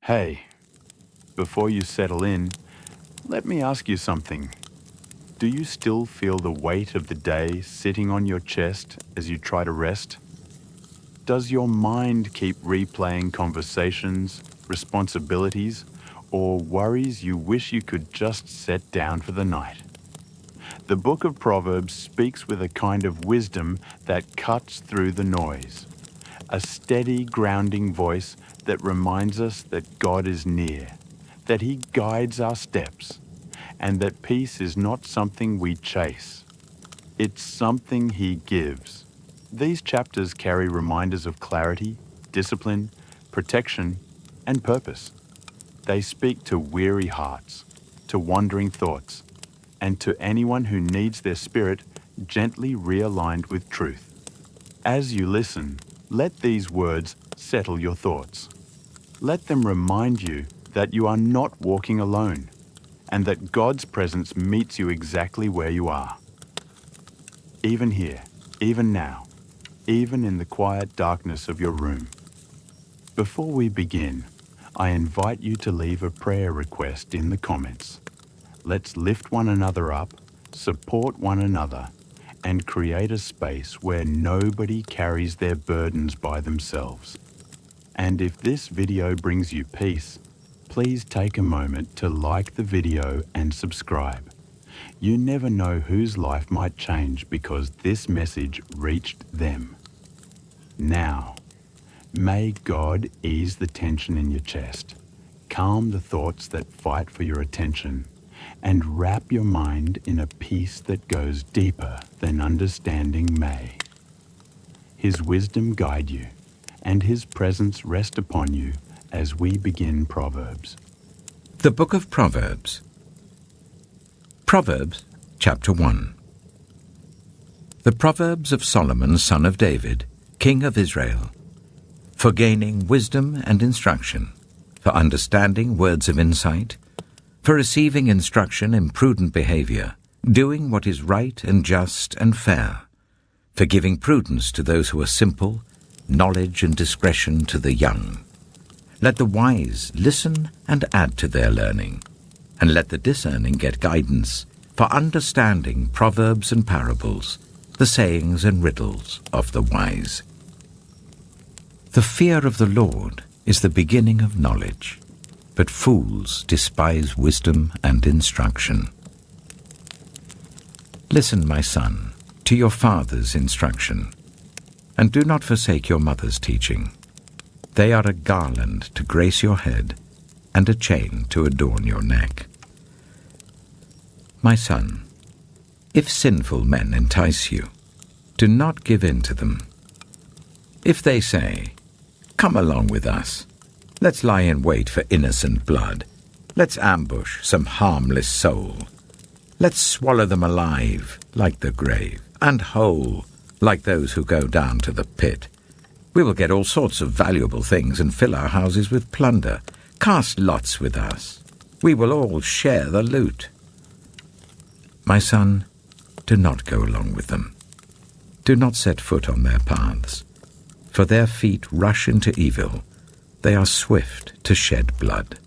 Hey, before you settle in, let me ask you something. Do you still feel the weight of the day sitting on your chest as you try to rest? Does your mind keep replaying conversations, responsibilities, or worries you wish you could just set down for the night? The Book of Proverbs speaks with a kind of wisdom that cuts through the noise, a steady, grounding voice that reminds us that God is near, that He guides our steps, and that peace is not something we chase. It's something He gives. These chapters carry reminders of clarity, discipline, protection, and purpose. They speak to weary hearts, to wandering thoughts, and to anyone who needs their spirit gently realigned with truth. As you listen, let these words settle your thoughts. Let them remind you that you are not walking alone, and that God's presence meets you exactly where you are. Even here, even now, even in the quiet darkness of your room. Before we begin, I invite you to leave a prayer request in the comments. Let's lift one another up, support one another, and create a space where nobody carries their burdens by themselves. And if this video brings you peace, please take a moment to like the video and subscribe. You never know whose life might change because this message reached them. Now, may God ease the tension in your chest, calm the thoughts that fight for your attention, and wrap your mind in a peace that goes deeper than understanding may. His wisdom guide you, and His presence rest upon you as we begin Proverbs. The Book of Proverbs. Proverbs, chapter 1. The Proverbs of Solomon, son of David, king of Israel, for gaining wisdom and instruction, for understanding words of insight, for receiving instruction in prudent behavior, doing what is right and just and fair, for giving prudence to those who are simple, knowledge and discretion to the young. Let the wise listen and add to their learning, and let the discerning get guidance, for understanding proverbs and parables, the sayings and riddles of the wise. The fear of the Lord is the beginning of knowledge, but fools despise wisdom and instruction. Listen, my son, to your father's instruction, and do not forsake your mother's teaching. They are a garland to grace your head, and a chain to adorn your neck. My son, if sinful men entice you, do not give in to them. If they say, "Come along with us, let's lie in wait for innocent blood, let's ambush some harmless soul, let's swallow them alive like the grave, and whole like those who go down to the pit. We will get all sorts of valuable things and fill our houses with plunder. Cast lots with us. We will all share the loot." My son, do not go along with them. Do not set foot on their paths, for their feet rush into evil. They are swift to shed blood.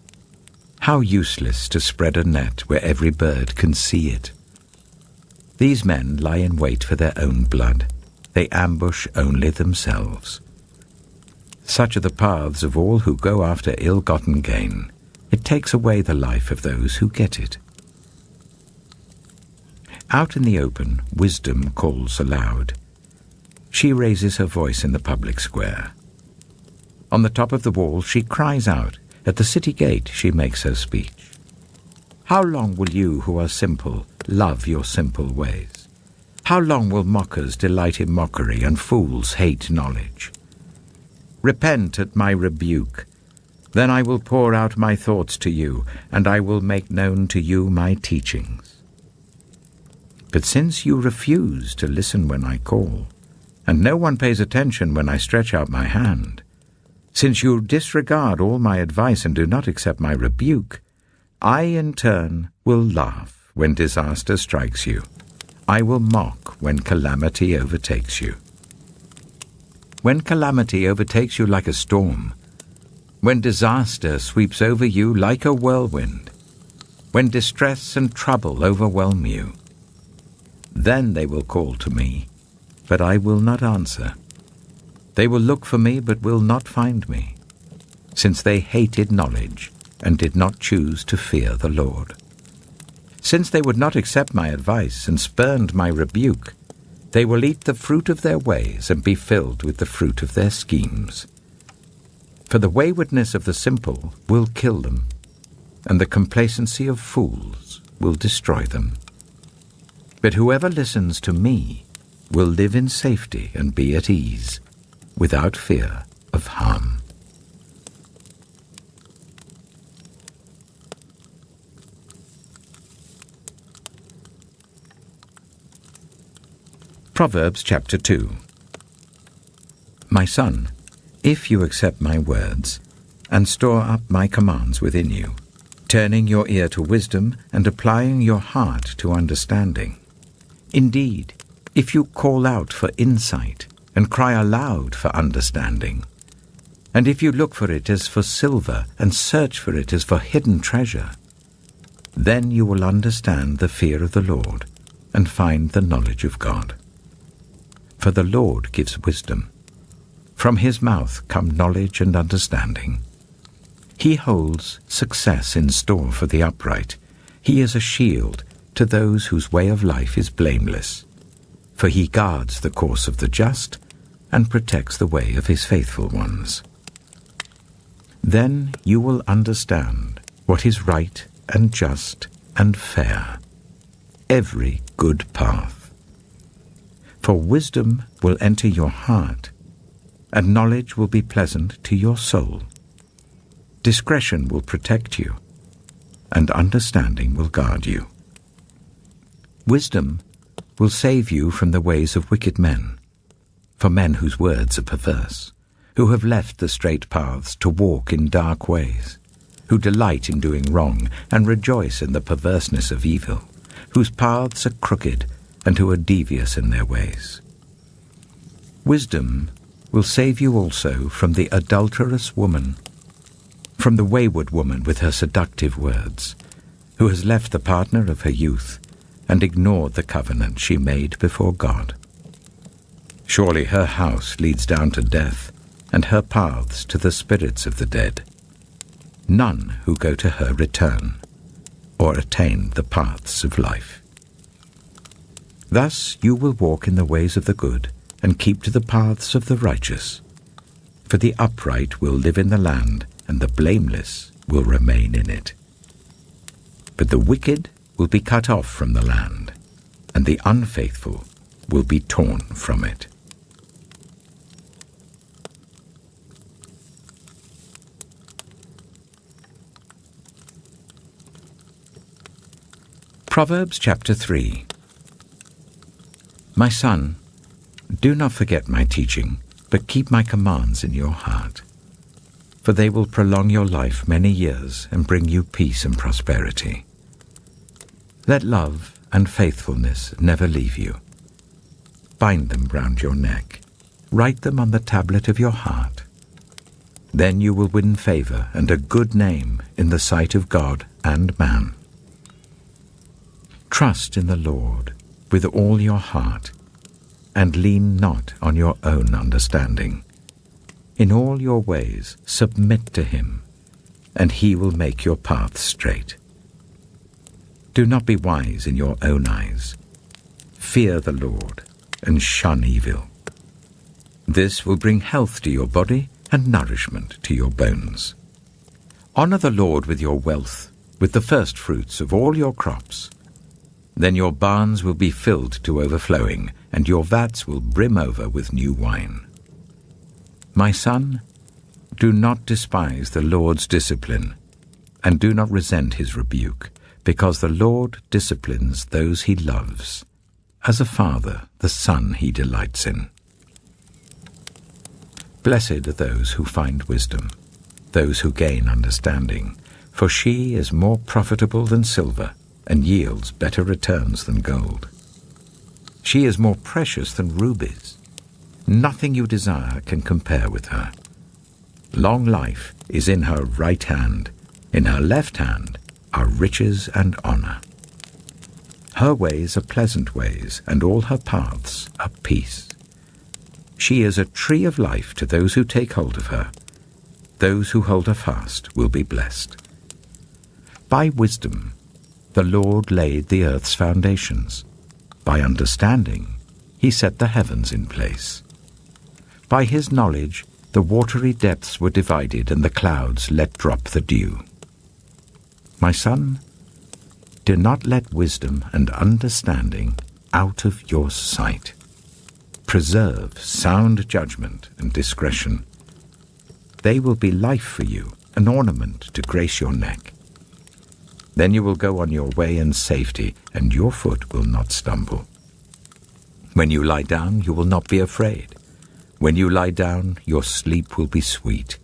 How useless to spread a net where every bird can see it. These men lie in wait for their own blood. They ambush only themselves. Such are the paths of all who go after ill-gotten gain. It takes away the life of those who get it. Out in the open, wisdom calls aloud. She raises her voice in the public square. On the top of the wall she cries out. At the city gate she makes her speech. How long will you who are simple love your simple ways? How long will mockers delight in mockery and fools hate knowledge? Repent at my rebuke. Then I will pour out my thoughts to you, and I will make known to you my teachings. But since you refuse to listen when I call, and no one pays attention when I stretch out my hand, since you disregard all my advice and do not accept my rebuke, I in turn will laugh when disaster strikes you. I will mock when calamity overtakes you. When calamity overtakes you like a storm, when disaster sweeps over you like a whirlwind, when distress and trouble overwhelm you. Then they will call to me, but I will not answer. They will look for me, but will not find me, since they hated knowledge and did not choose to fear the Lord. Since they would not accept my advice and spurned my rebuke, they will eat the fruit of their ways and be filled with the fruit of their schemes. For the waywardness of the simple will kill them, and the complacency of fools will destroy them. But whoever listens to me will live in safety and be at ease, without fear of harm. Proverbs chapter 2. My son, if you accept my words and store up my commands within you, turning your ear to wisdom and applying your heart to understanding, indeed, if you call out for insight and cry aloud for understanding, and if you look for it as for silver and search for it as for hidden treasure, then you will understand the fear of the Lord and find the knowledge of God. For the Lord gives wisdom. From his mouth come knowledge and understanding. He holds success in store for the upright. He is a shield to those whose way of life is blameless. For he guards the course of the just and protects the way of his faithful ones. Then you will understand what is right and just and fair, every good path. For wisdom will enter your heart, and knowledge will be pleasant to your soul. Discretion will protect you, and understanding will guard you. Wisdom will save you from the ways of wicked men, for men whose words are perverse, who have left the straight paths to walk in dark ways, who delight in doing wrong and rejoice in the perverseness of evil, whose paths are crooked and who are devious in their ways. Wisdom will save you also from the adulterous woman, from the wayward woman with her seductive words, who has left the partner of her youth and ignored the covenant she made before God. Surely her house leads down to death, and her paths to the spirits of the dead. None who go to her return, or attain the paths of life. Thus you will walk in the ways of the good, and keep to the paths of the righteous. For the upright will live in the land, and the blameless will remain in it. But the wicked will be cut off from the land, and the unfaithful will be torn from it. Proverbs chapter 3. My son, do not forget my teaching, but keep my commands in your heart. For they will prolong your life many years and bring you peace and prosperity. Let love and faithfulness never leave you. Bind them round your neck. Write them on the tablet of your heart. Then you will win favor and a good name in the sight of God and man. Trust in the Lord with all your heart, and lean not on your own understanding. In all your ways submit to him, and he will make your paths straight. Do not be wise in your own eyes. Fear the Lord, and shun evil. This will bring health to your body and nourishment to your bones. Honor the Lord with your wealth, with the first fruits of all your crops. Then your barns will be filled to overflowing, and your vats will brim over with new wine. My son, do not despise the Lord's discipline, and do not resent his rebuke, because the Lord disciplines those he loves, as a father the son he delights in. Blessed are those who find wisdom, those who gain understanding, for she is more profitable than silver, and yields better returns than gold. She is more precious than rubies. Nothing you desire can compare with her. Long life is in her right hand. In her left hand are riches and honor. Her ways are pleasant ways, and all her paths are peace. She is a tree of life to those who take hold of her. Those who hold her fast will be blessed. By wisdom, the Lord laid the earth's foundations. By understanding, he set the heavens in place. By his knowledge, the watery depths were divided, and the clouds let drop the dew. My son, do not let wisdom and understanding out of your sight. Preserve sound judgment and discretion. They will be life for you, an ornament to grace your neck. Then you will go on your way in safety, and your foot will not stumble. When you lie down, you will not be afraid. When you lie down, your sleep will be sweet.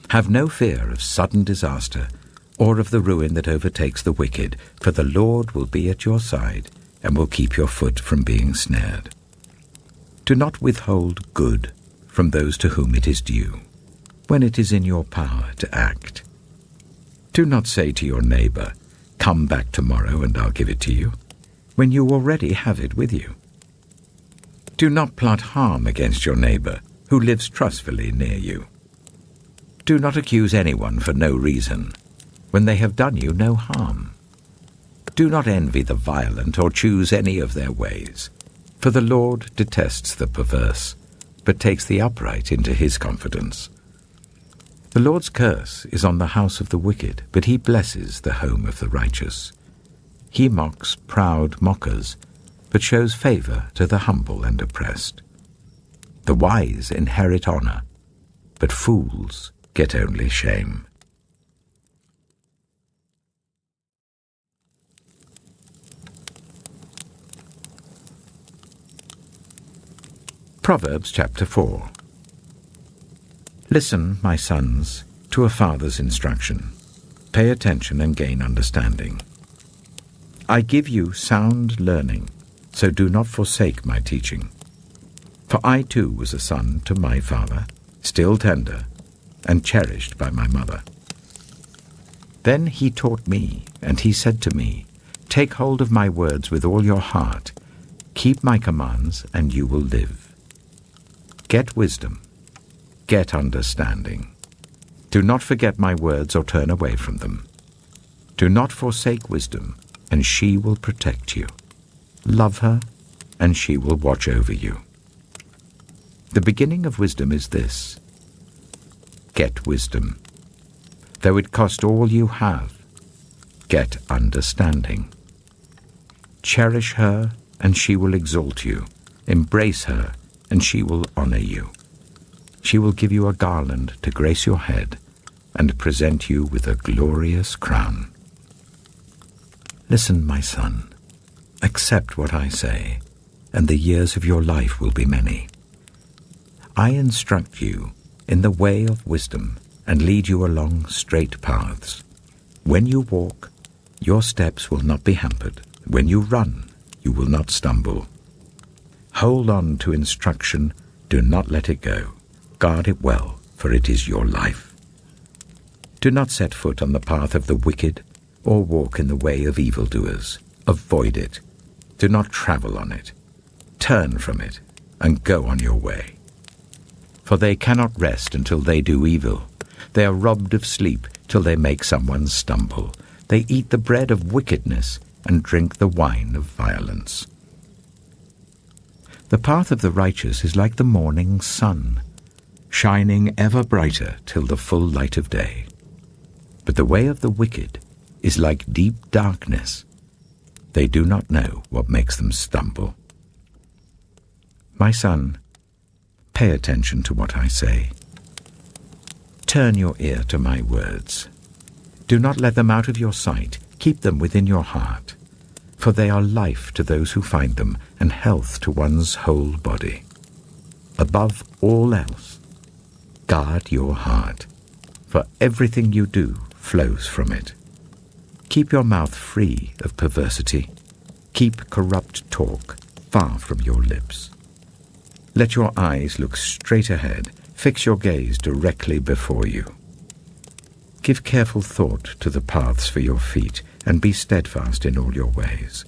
Have no fear of sudden disaster, or of the ruin that overtakes the wicked, for the Lord will be at your side, and will keep your foot from being snared. Do not withhold good from those to whom it is due, when it is in your power to act. Do not say to your neighbor, "Come back tomorrow and I'll give it to you," when you already have it with you. Do not plot harm against your neighbor who lives trustfully near you. Do not accuse anyone for no reason, when they have done you no harm. Do not envy the violent or choose any of their ways, for the Lord detests the perverse, but takes the upright into his confidence. The Lord's curse is on the house of the wicked, but he blesses the home of the righteous. He mocks proud mockers, but shows favor to the humble and oppressed. The wise inherit honor, but fools get only shame. Proverbs chapter 4. Listen, my sons, to a father's instruction. Pay attention and gain understanding. I give you sound learning, so do not forsake my teaching. For I too was a son to my father, still tender, and cherished by my mother. Then he taught me, and he said to me, Take hold of my words with all your heart. Keep my commands, and you will live. Get wisdom. Get understanding. Do not forget my words or turn away from them. Do not forsake wisdom, and she will protect you. Love her, and she will watch over you. The beginning of wisdom is this: get wisdom. Though it cost all you have, get understanding. Cherish her, and she will exalt you. Embrace her, and she will honor you. She will give you a garland to grace your head, and present you with a glorious crown. Listen, my son, accept what I say, and the years of your life will be many. I instruct you in the way of wisdom, and lead you along straight paths. When you walk, your steps will not be hampered. When you run, you will not stumble. Hold on to instruction, do not let it go. Guard it well, for it is your life. Do not set foot on the path of the wicked, or walk in the way of evildoers. Avoid it. Do not travel on it. Turn from it, and go on your way. For they cannot rest until they do evil. They are robbed of sleep till they make someone stumble. They eat the bread of wickedness and drink the wine of violence. The path of the righteous is like the morning sun, shining ever brighter till the full light of day. But the way of the wicked is like deep darkness. They do not know what makes them stumble. My son, pay attention to what I say. Turn your ear to my words. Do not let them out of your sight. Keep them within your heart, for they are life to those who find them, and health to one's whole body. Above all else, guard your heart, for everything you do flows from it. Keep your mouth free of perversity. Keep corrupt talk far from your lips. Let your eyes look straight ahead, Fix your gaze directly before you. Give careful thought to the paths for your feet, and be steadfast in all your ways.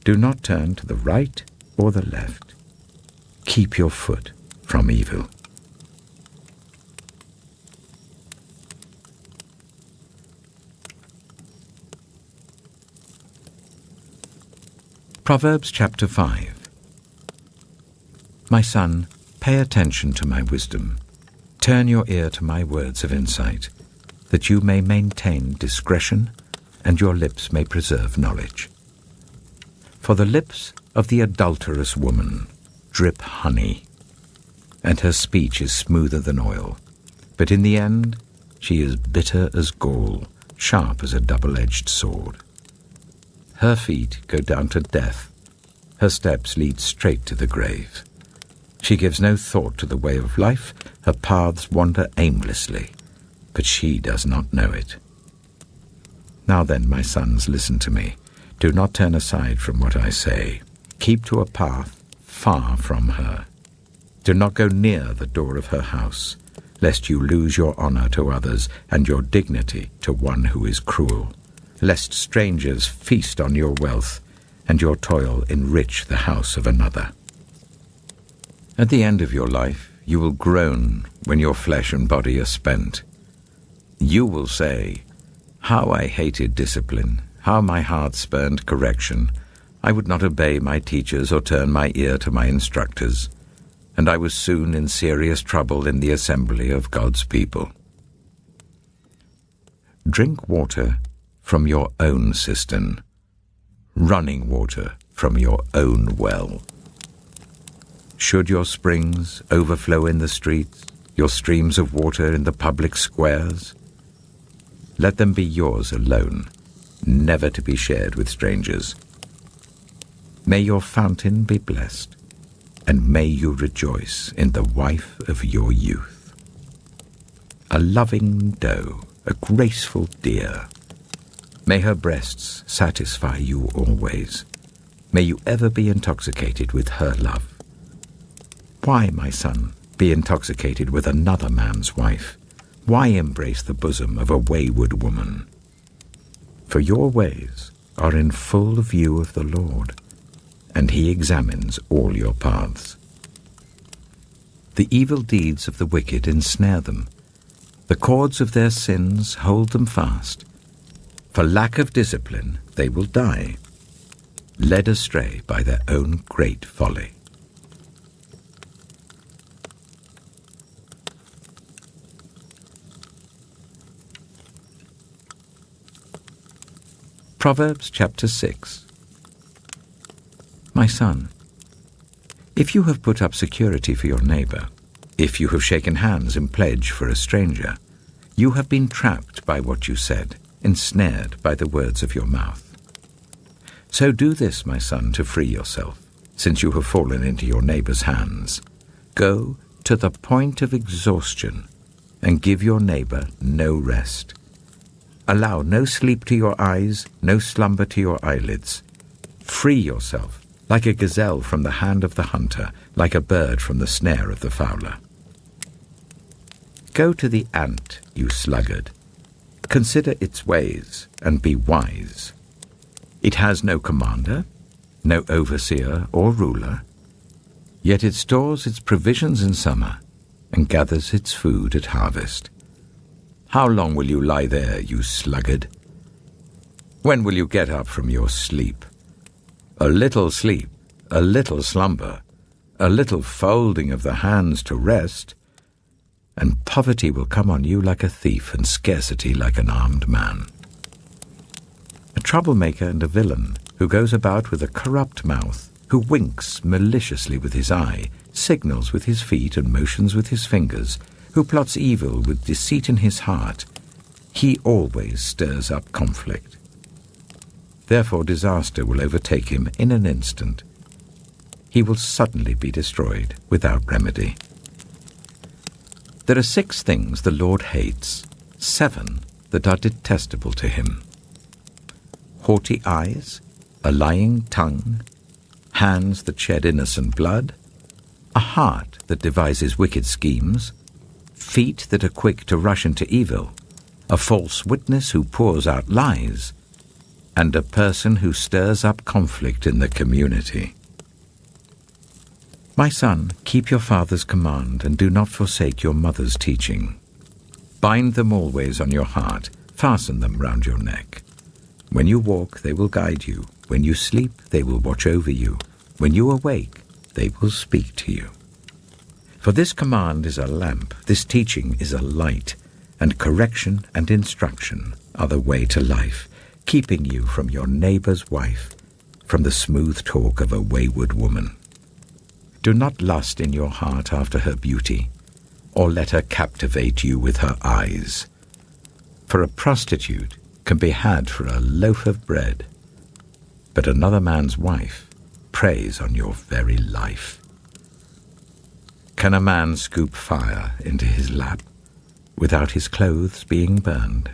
Do not turn to the right or the left. Keep your foot from evil. Proverbs chapter 5. My son, pay attention to my wisdom. Turn your ear to my words of insight, that you may maintain discretion and your lips may preserve knowledge. For the lips of the adulterous woman drip honey, and her speech is smoother than oil. But in the end she is bitter as gall, sharp as a double-edged sword. Her feet go down to death. Her steps lead straight to the grave. She gives no thought to the way of life. Her paths wander aimlessly, but she does not know it. Now then, my sons, listen to me. Do not turn aside from what I say. Keep to a path far from her. Do not go near the door of her house, lest you lose your honor to others and your dignity to one who is cruel, lest strangers feast on your wealth and your toil enrich the house of another. At the end of your life, you will groan when your flesh and body are spent. You will say, "How I hated discipline, how my heart spurned correction. I would not obey my teachers or turn my ear to my instructors, and I was soon in serious trouble in the assembly of God's people." Drink water from your own cistern, running water from your own well. Should your springs overflow in the streets, your streams of water in the public squares, let them be yours alone, never to be shared with strangers. May your fountain be blessed, and may you rejoice in the wife of your youth. A loving doe, a graceful deer, may her breasts satisfy you always. May you ever be intoxicated with her love. Why, my son, be intoxicated with another man's wife? Why embrace the bosom of a wayward woman? For your ways are in full view of the Lord, and he examines all your paths. The evil deeds of the wicked ensnare them. The cords of their sins hold them fast. For lack of discipline they will die, led astray by their own great folly. Proverbs chapter 6. My son, if you have put up security for your neighbor, if you have shaken hands in pledge for a stranger, you have been trapped by what you said, ensnared by the words of your mouth. So do this, my son, to free yourself, since you have fallen into your neighbor's hands. Go to the point of exhaustion and give your neighbor no rest. Allow no sleep to your eyes, no slumber to your eyelids. Free yourself, like a gazelle from the hand of the hunter, like a bird from the snare of the fowler. Go to the ant, you sluggard. Consider its ways, and be wise. It has no commander, no overseer or ruler, yet it stores its provisions in summer, and gathers its food at harvest. How long will you lie there, you sluggard? When will you get up from your sleep? A little sleep, a little slumber, a little folding of the hands to rest, and poverty will come on you like a thief, and scarcity like an armed man. A troublemaker and a villain, who goes about with a corrupt mouth, who winks maliciously with his eye, signals with his feet and motions with his fingers, who plots evil with deceit in his heart, he always stirs up conflict. Therefore disaster will overtake him in an instant. He will suddenly be destroyed without remedy. There are 6 things the Lord hates, 7 that are detestable to him: haughty eyes, a lying tongue, hands that shed innocent blood, a heart that devises wicked schemes, feet that are quick to rush into evil, a false witness who pours out lies, and a person who stirs up conflict in the community. My son, keep your father's command and do not forsake your mother's teaching. Bind them always on your heart, fasten them round your neck. When you walk, they will guide you. When you sleep, they will watch over you. When you awake, they will speak to you. For this command is a lamp, this teaching is a light, and correction and instruction are the way to life, keeping you from your neighbor's wife, from the smooth talk of a wayward woman. Do not lust in your heart after her beauty, or let her captivate you with her eyes. For a prostitute can be had for a loaf of bread, but another man's wife preys on your very life. Can a man scoop fire into his lap without his clothes being burned?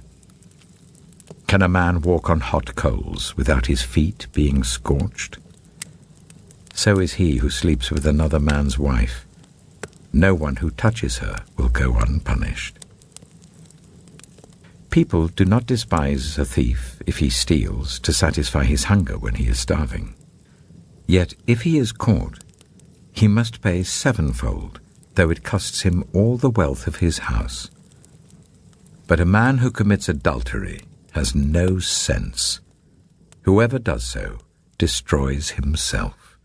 Can a man walk on hot coals without his feet being scorched? So is he who sleeps with another man's wife. No one who touches her will go unpunished. People do not despise a thief if he steals to satisfy his hunger when he is starving. Yet if he is caught, he must pay sevenfold, though it costs him all the wealth of his house. But a man who commits adultery has no sense. Whoever does so destroys himself.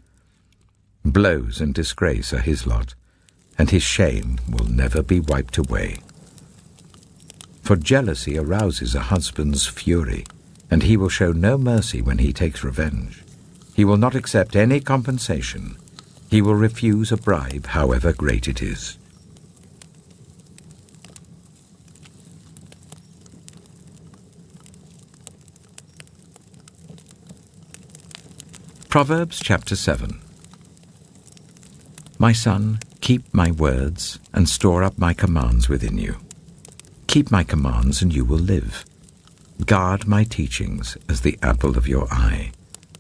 Blows and disgrace are his lot, and his shame will never be wiped away. For jealousy arouses a husband's fury, and he will show no mercy when he takes revenge. He will not accept any compensation. He will refuse a bribe, however great it is. Proverbs chapter 7. My son, keep my words and store up my commands within you. Keep my commands and you will live. Guard my teachings as the apple of your eye.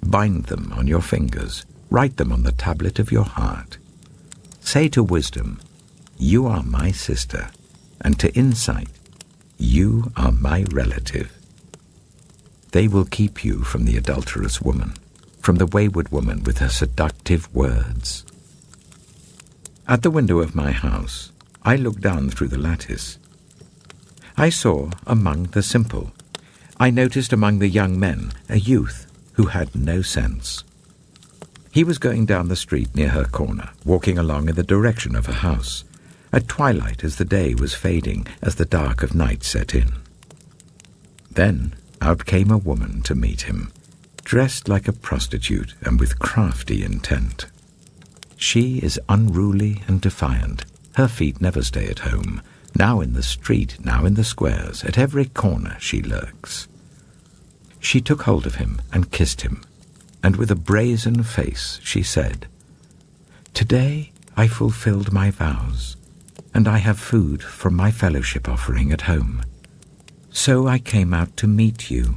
Bind them on your fingers. Write them on the tablet of your heart. Say to wisdom, you are my sister, and to insight, you are my relative. They will keep you from the adulterous woman, from the wayward woman with her seductive words. At the window of my house, I looked down through the lattice. I saw among the simple, I noticed among the young men a youth who had no sense. He was going down the street near her corner, walking along in the direction of her house, at twilight as the day was fading, as the dark of night set in. Then out came a woman to meet him, dressed like a prostitute and with crafty intent. She is unruly and defiant. Her feet never stay at home. Now in the street, now in the squares, at every corner she lurks. She took hold of him and kissed him, and with a brazen face she said, "Today I fulfilled my vows, and I have food from my fellowship offering at home. So I came out to meet you.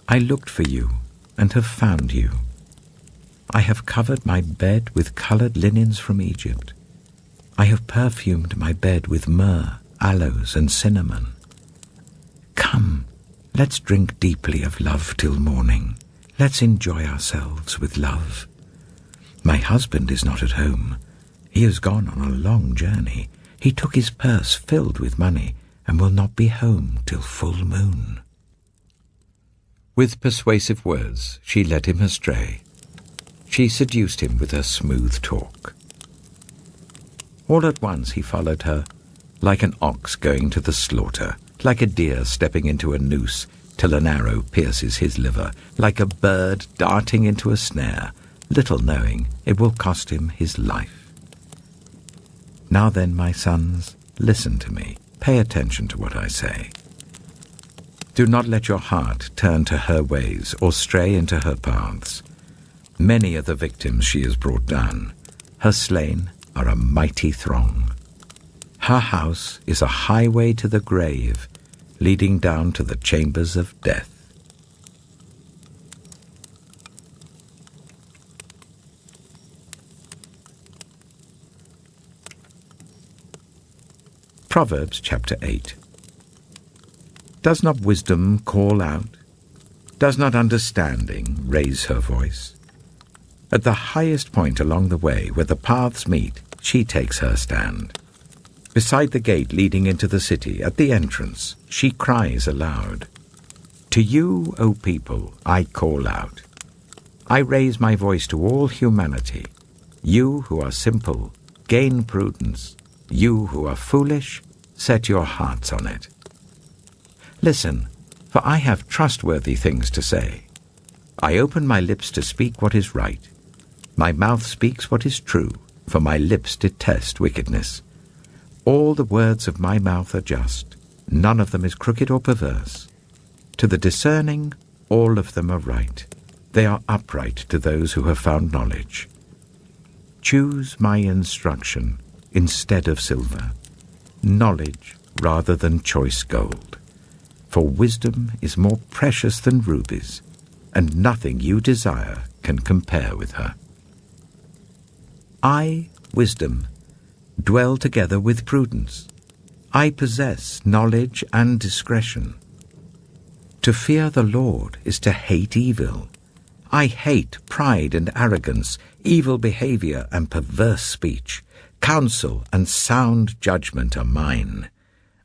I looked for you and have found you. I have covered my bed with colored linens from Egypt. I have perfumed my bed with myrrh, aloes, and cinnamon. Come, let's drink deeply of love till morning. Let's enjoy ourselves with love. My husband is not at home. He has gone on a long journey. He took his purse filled with money and will not be home till full moon." With persuasive words, she led him astray. She seduced him with her smooth talk. All at once he followed her, like an ox going to the slaughter, like a deer stepping into a noose till an arrow pierces his liver, like a bird darting into a snare, little knowing it will cost him his life. Now then, my sons, listen to me. Pay attention to what I say. Do not let your heart turn to her ways or stray into her paths. Many are the victims she has brought down. Her slain are a mighty throng. Her house is a highway to the grave, leading down to the chambers of death. Proverbs chapter 8. Does not wisdom call out? Does not understanding raise her voice? At the highest point along the way where the paths meet, she takes her stand. Beside the gate leading into the city, at the entrance, she cries aloud. To you, O people, I call out. I raise my voice to all humanity. You who are simple, gain prudence. You who are foolish, set your hearts on it. Listen, for I have trustworthy things to say. I open my lips to speak what is right. My mouth speaks what is true, for my lips detest wickedness. All the words of my mouth are just. None of them is crooked or perverse. To the discerning, all of them are right. They are upright to those who have found knowledge. Choose my instruction instead of silver, knowledge rather than choice gold. For wisdom is more precious than rubies, and nothing you desire can compare with her. I, wisdom, dwell together with prudence. I possess knowledge and discretion. To fear the Lord is to hate evil. I hate pride and arrogance, evil behavior and perverse speech. Counsel and sound judgment are mine.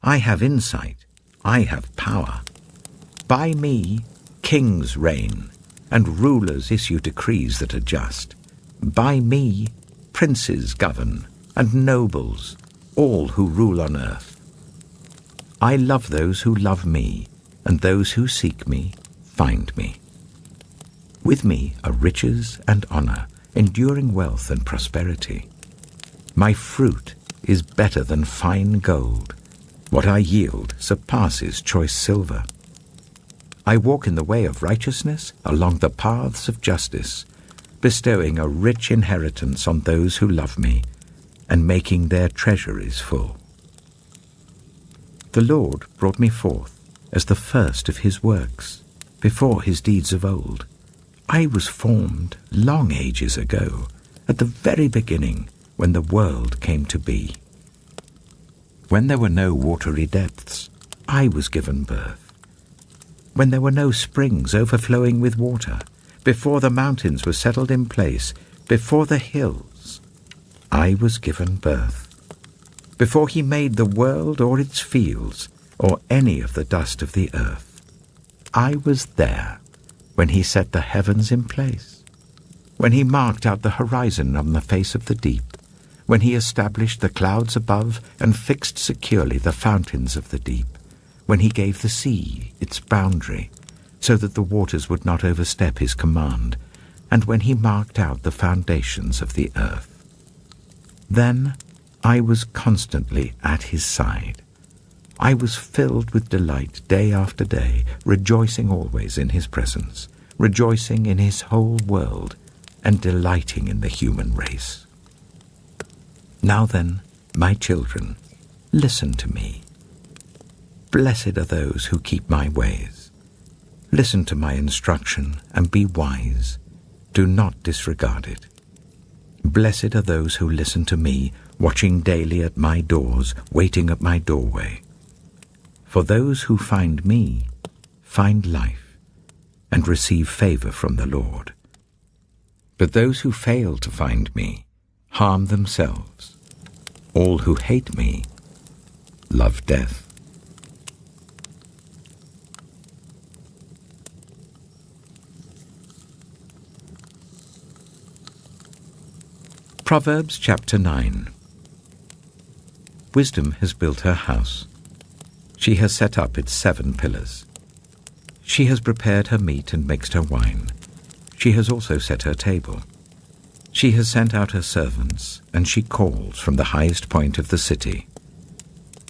I have insight. I have power. By me, kings reign, and rulers issue decrees that are just. By me, princes govern, and nobles, all who rule on earth. I love those who love me, and those who seek me find me. With me are riches and honor, enduring wealth and prosperity. My fruit is better than fine gold. What I yield surpasses choice silver. I walk in the way of righteousness along the paths of justice, bestowing a rich inheritance on those who love me and making their treasuries full. The Lord brought me forth as the first of his works, before his deeds of old. I was formed long ages ago, at the very beginning, when the world came to be. When there were no watery depths, I was given birth. When there were no springs overflowing with water, before the mountains were settled in place, before the hills, I was given birth. Before he made the world or its fields, or any of the dust of the earth, I was there when he set the heavens in place, when he marked out the horizon on the face of the deep, when he established the clouds above and fixed securely the fountains of the deep, when he gave the sea its boundary, so that the waters would not overstep his command, and when he marked out the foundations of the earth. Then I was constantly at his side. I was filled with delight day after day, rejoicing always in his presence, rejoicing in his whole world, and delighting in the human race. Now then, my children, listen to me. Blessed are those who keep my ways. Listen to my instruction and be wise. Do not disregard it. Blessed are those who listen to me, watching daily at my doors, waiting at my doorway. For those who find me find life and receive favor from the Lord. But those who fail to find me harm themselves. All who hate me love death. Proverbs chapter 9. Wisdom has built her house. She has set up its 7 pillars. She has prepared her meat and mixed her wine. She has also set her table. She has sent out her servants, and she calls from the highest point of the city.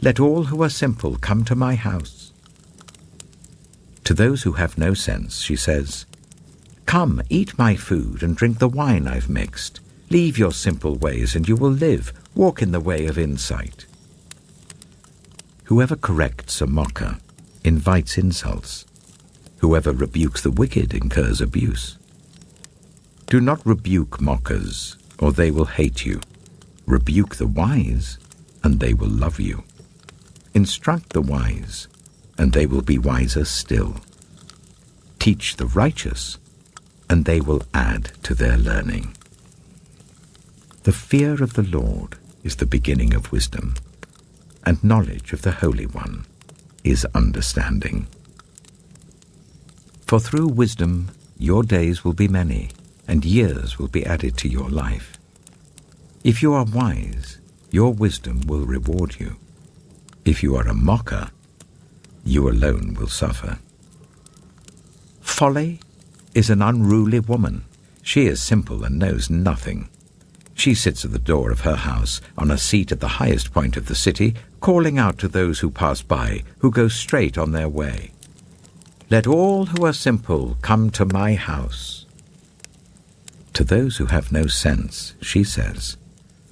Let all who are simple come to my house. To those who have no sense, she says, Come, eat my food and drink the wine I've mixed. Leave your simple ways and you will live. Walk in the way of insight. Whoever corrects a mocker invites insults. Whoever rebukes the wicked incurs abuse. Do not rebuke mockers, or they will hate you. Rebuke the wise, and they will love you. Instruct the wise, and they will be wiser still. Teach the righteous, and they will add to their learning. The fear of the Lord is the beginning of wisdom, and knowledge of the Holy One is understanding. For through wisdom your days will be many, and years will be added to your life. If you are wise, your wisdom will reward you. If you are a mocker, you alone will suffer. Folly is an unruly woman. She is simple and knows nothing. She sits at the door of her house, on a seat at the highest point of the city, calling out to those who pass by, who go straight on their way. Let all who are simple come to my house. To those who have no sense, she says,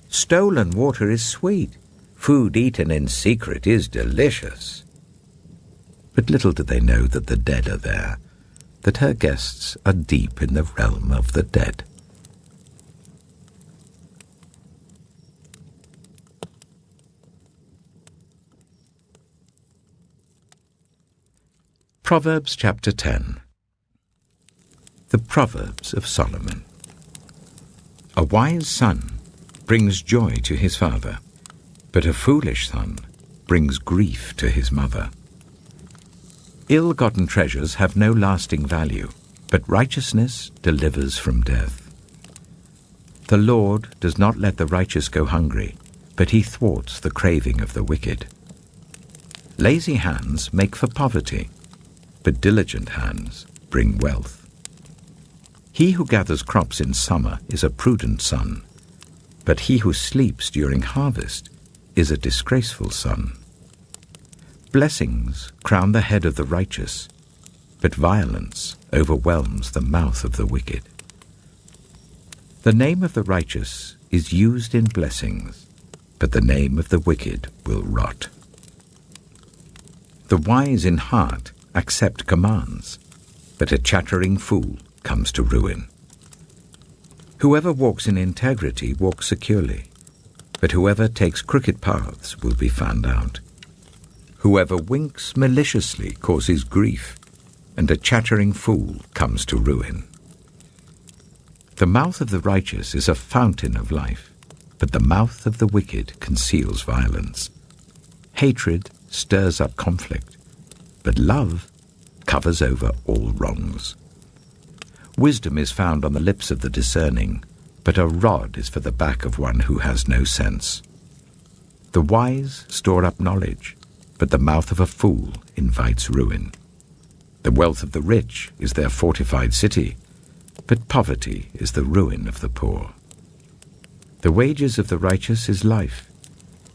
stolen water is sweet. Food eaten in secret is delicious. But little do they know that the dead are there, that her guests are deep in the realm of the dead. Proverbs chapter 10. The Proverbs of Solomon. A wise son brings joy to his father, but a foolish son brings grief to his mother. Ill-gotten treasures have no lasting value, but righteousness delivers from death. The Lord does not let the righteous go hungry, but he thwarts the craving of the wicked. Lazy hands make for poverty, but diligent hands bring wealth. He who gathers crops in summer is a prudent son, but he who sleeps during harvest is a disgraceful son. Blessings crown the head of the righteous, but violence overwhelms the mouth of the wicked. The name of the righteous is used in blessings, but the name of the wicked will rot. The wise in heart accept commands, but a chattering fool comes to ruin. Whoever walks in integrity walks securely, but whoever takes crooked paths will be found out. Whoever winks maliciously causes grief, and a chattering fool comes to ruin. The mouth of the righteous is a fountain of life, but the mouth of the wicked conceals violence. Hatred stirs up conflict, but love covers over all wrongs. Wisdom is found on the lips of the discerning, but a rod is for the back of one who has no sense. The wise store up knowledge, but the mouth of a fool invites ruin. The wealth of the rich is their fortified city, but poverty is the ruin of the poor. The wages of the righteous is life,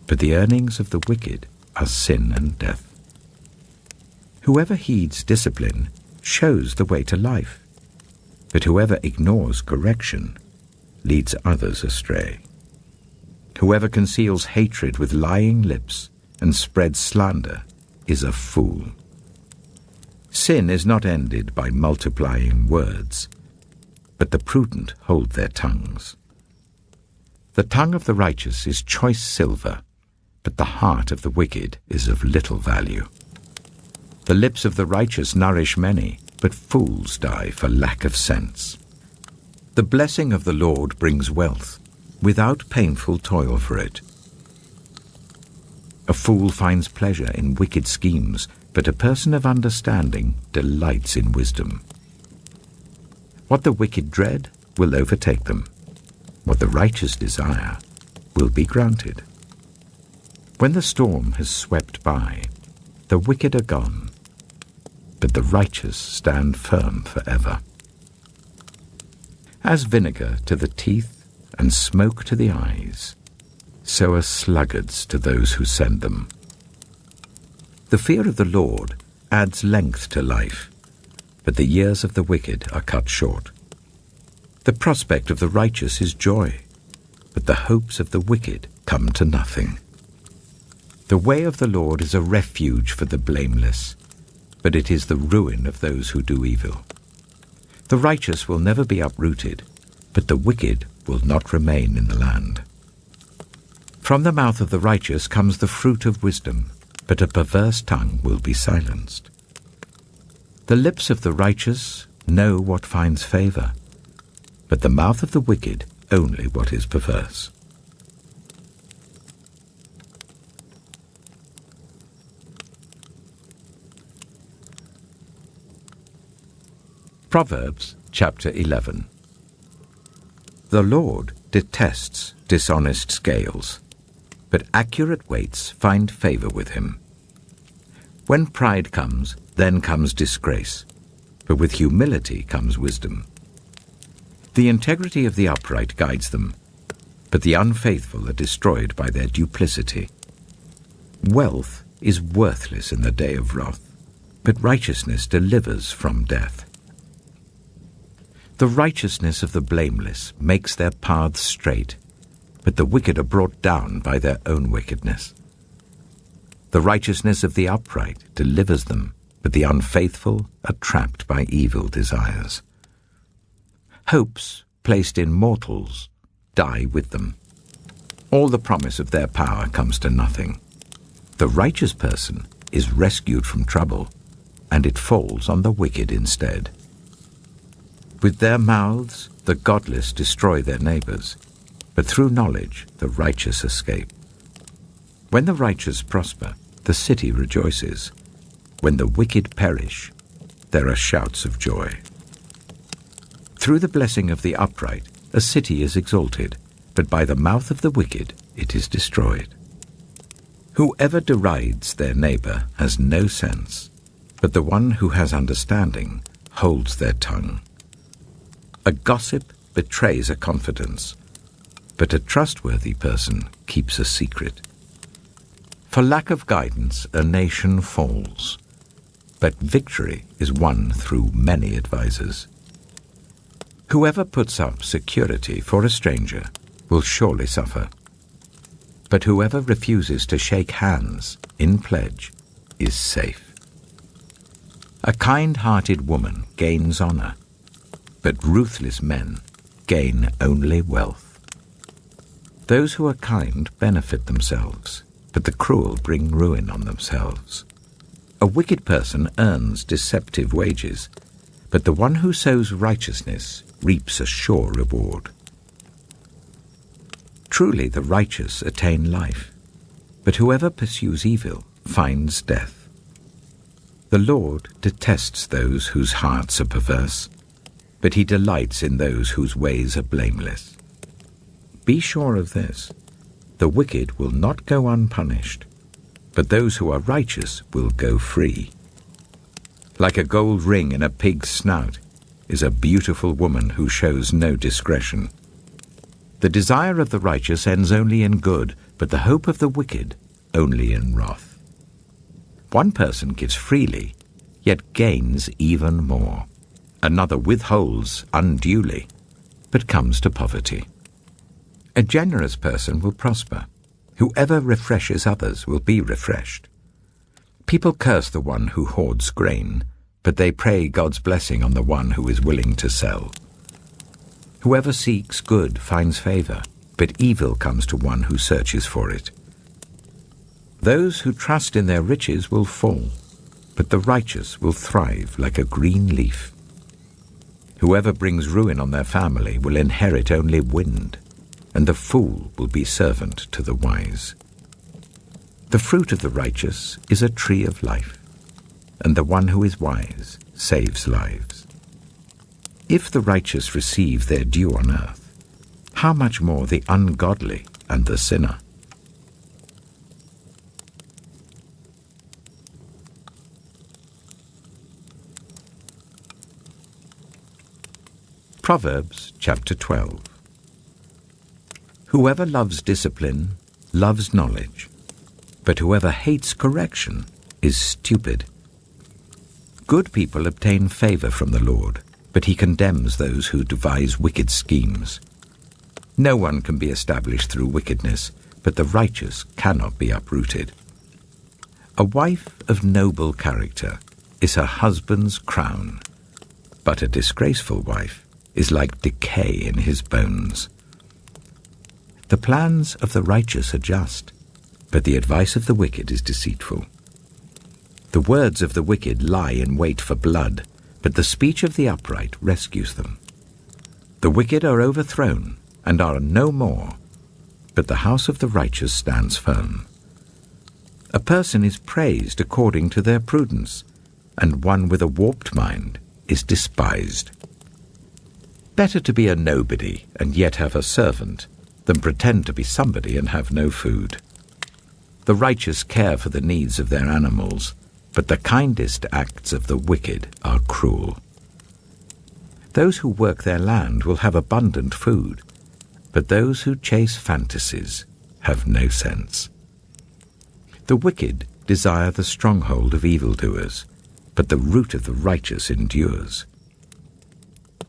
but the earnings of the wicked are sin and death. Whoever heeds discipline shows the way to life, but whoever ignores correction leads others astray. Whoever conceals hatred with lying lips and spreads slander is a fool. Sin is not ended by multiplying words, but the prudent hold their tongues. The tongue of the righteous is choice silver, but the heart of the wicked is of little value. The lips of the righteous nourish many, but fools die for lack of sense. The blessing of the Lord brings wealth, without painful toil for it. A fool finds pleasure in wicked schemes, but a person of understanding delights in wisdom. What the wicked dread will overtake them. What the righteous desire will be granted. When the storm has swept by, the wicked are gone, but the righteous stand firm forever. As vinegar to the teeth and smoke to the eyes, so are sluggards to those who send them. The fear of the Lord adds length to life, but the years of the wicked are cut short. The prospect of the righteous is joy, but the hopes of the wicked come to nothing. The way of the Lord is a refuge for the blameless, but it is the ruin of those who do evil. The righteous will never be uprooted, but the wicked will not remain in the land. From the mouth of the righteous comes the fruit of wisdom, but a perverse tongue will be silenced. The lips of the righteous know what finds favor, but the mouth of the wicked only what is perverse. Proverbs chapter 11. The Lord detests dishonest scales, but accurate weights find favor with him. When pride comes, then comes disgrace, but with humility comes wisdom. The integrity of the upright guides them, but the unfaithful are destroyed by their duplicity. Wealth is worthless in the day of wrath, but righteousness delivers from death. The righteousness of the blameless makes their paths straight, but the wicked are brought down by their own wickedness. The righteousness of the upright delivers them, but the unfaithful are trapped by evil desires. Hopes placed in mortals die with them. All the promise of their power comes to nothing. The righteous person is rescued from trouble, and it falls on the wicked instead. With their mouths the godless destroy their neighbors, but through knowledge the righteous escape. When the righteous prosper, the city rejoices. When the wicked perish, there are shouts of joy. Through the blessing of the upright, a city is exalted, but by the mouth of the wicked it is destroyed. Whoever derides their neighbor has no sense, but the one who has understanding holds their tongue. A gossip betrays a confidence, but a trustworthy person keeps a secret. For lack of guidance, a nation falls, but victory is won through many advisers. Whoever puts up security for a stranger will surely suffer, but whoever refuses to shake hands in pledge is safe. A kind-hearted woman gains honor, but ruthless men gain only wealth. Those who are kind benefit themselves, but the cruel bring ruin on themselves. A wicked person earns deceptive wages, but the one who sows righteousness reaps a sure reward. Truly the righteous attain life, but whoever pursues evil finds death. The Lord detests those whose hearts are perverse, but he delights in those whose ways are blameless. Be sure of this, the wicked will not go unpunished, but those who are righteous will go free. Like a gold ring in a pig's snout is a beautiful woman who shows no discretion. The desire of the righteous ends only in good, but the hope of the wicked only in wrath. One person gives freely, yet gains even more. Another withholds unduly, but comes to poverty. A generous person will prosper. Whoever refreshes others will be refreshed. People curse the one who hoards grain, but they pray God's blessing on the one who is willing to sell. Whoever seeks good finds favor, but evil comes to one who searches for it. Those who trust in their riches will fall, but the righteous will thrive like a green leaf. Whoever brings ruin on their family will inherit only wind, and the fool will be servant to the wise. The fruit of the righteous is a tree of life, and the one who is wise saves lives. If the righteous receive their due on earth, how much more the ungodly and the sinner? Proverbs chapter 12. Whoever loves discipline loves knowledge, but whoever hates correction is stupid. Good people obtain favor from the Lord, but he condemns those who devise wicked schemes. No one can be established through wickedness, but the righteous cannot be uprooted. A wife of noble character is her husband's crown, but a disgraceful wife is like decay in his bones. The plans of the righteous are just, but the advice of the wicked is deceitful. The words of the wicked lie in wait for blood, but the speech of the upright rescues them. The wicked are overthrown and are no more, but the house of the righteous stands firm. A person is praised according to their prudence, and one with a warped mind is despised. Better to be a nobody and yet have a servant than pretend to be somebody and have no food. The righteous care for the needs of their animals, but the kindest acts of the wicked are cruel. Those who work their land will have abundant food, but those who chase fantasies have no sense. The wicked desire the stronghold of evildoers, but the root of the righteous endures.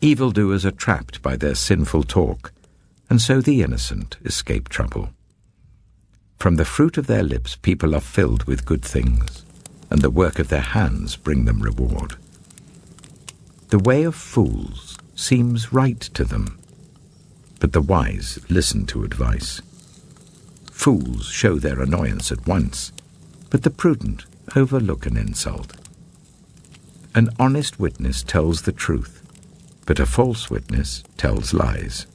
Evildoers are trapped by their sinful talk, and so the innocent escape trouble. From the fruit of their lips people are filled with good things, and the work of their hands bring them reward. The way of fools seems right to them, but the wise listen to advice. Fools show their annoyance at once, but the prudent overlook an insult. An honest witness tells the truth, but a false witness tells lies.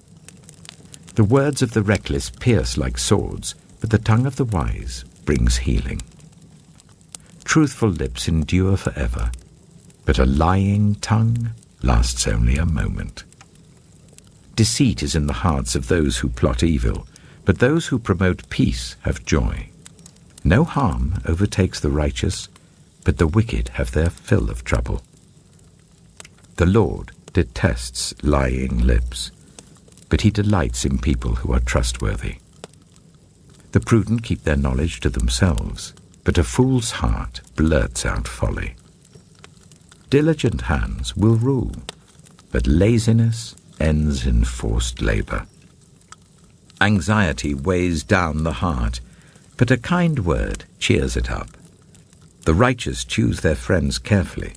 The words of the reckless pierce like swords, but the tongue of the wise brings healing. Truthful lips endure forever, but a lying tongue lasts only a moment. Deceit is in the hearts of those who plot evil, but those who promote peace have joy. No harm overtakes the righteous, but the wicked have their fill of trouble. The Lord detests lying lips, but he delights in people who are trustworthy. The prudent keep their knowledge to themselves, but a fool's heart blurts out folly. Diligent hands will rule, but laziness ends in forced labor. Anxiety weighs down the heart, but a kind word cheers it up. The righteous choose their friends carefully,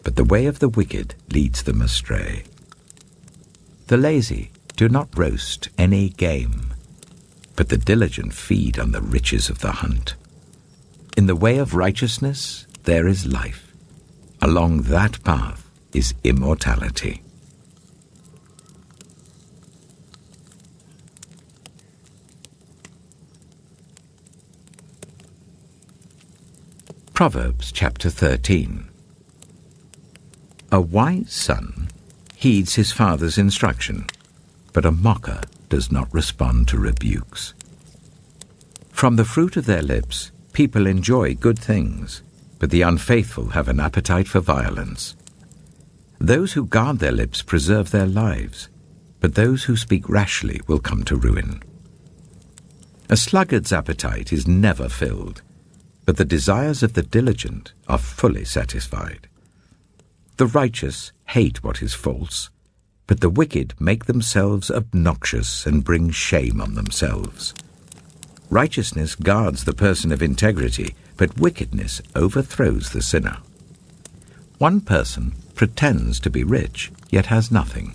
but the way of the wicked leads them astray. The lazy do not roast any game, but the diligent feed on the riches of the hunt. In the way of righteousness there is life. Along that path is immortality. Proverbs chapter 13. A wise son heeds his father's instruction, but a mocker does not respond to rebukes. From the fruit of their lips people enjoy good things, but the unfaithful have an appetite for violence. Those who guard their lips preserve their lives, but those who speak rashly will come to ruin. A sluggard's appetite is never filled, but the desires of the diligent are fully satisfied. The righteous hate what is false, but the wicked make themselves obnoxious and bring shame on themselves. Righteousness guards the person of integrity, but wickedness overthrows the sinner. One person pretends to be rich, yet has nothing.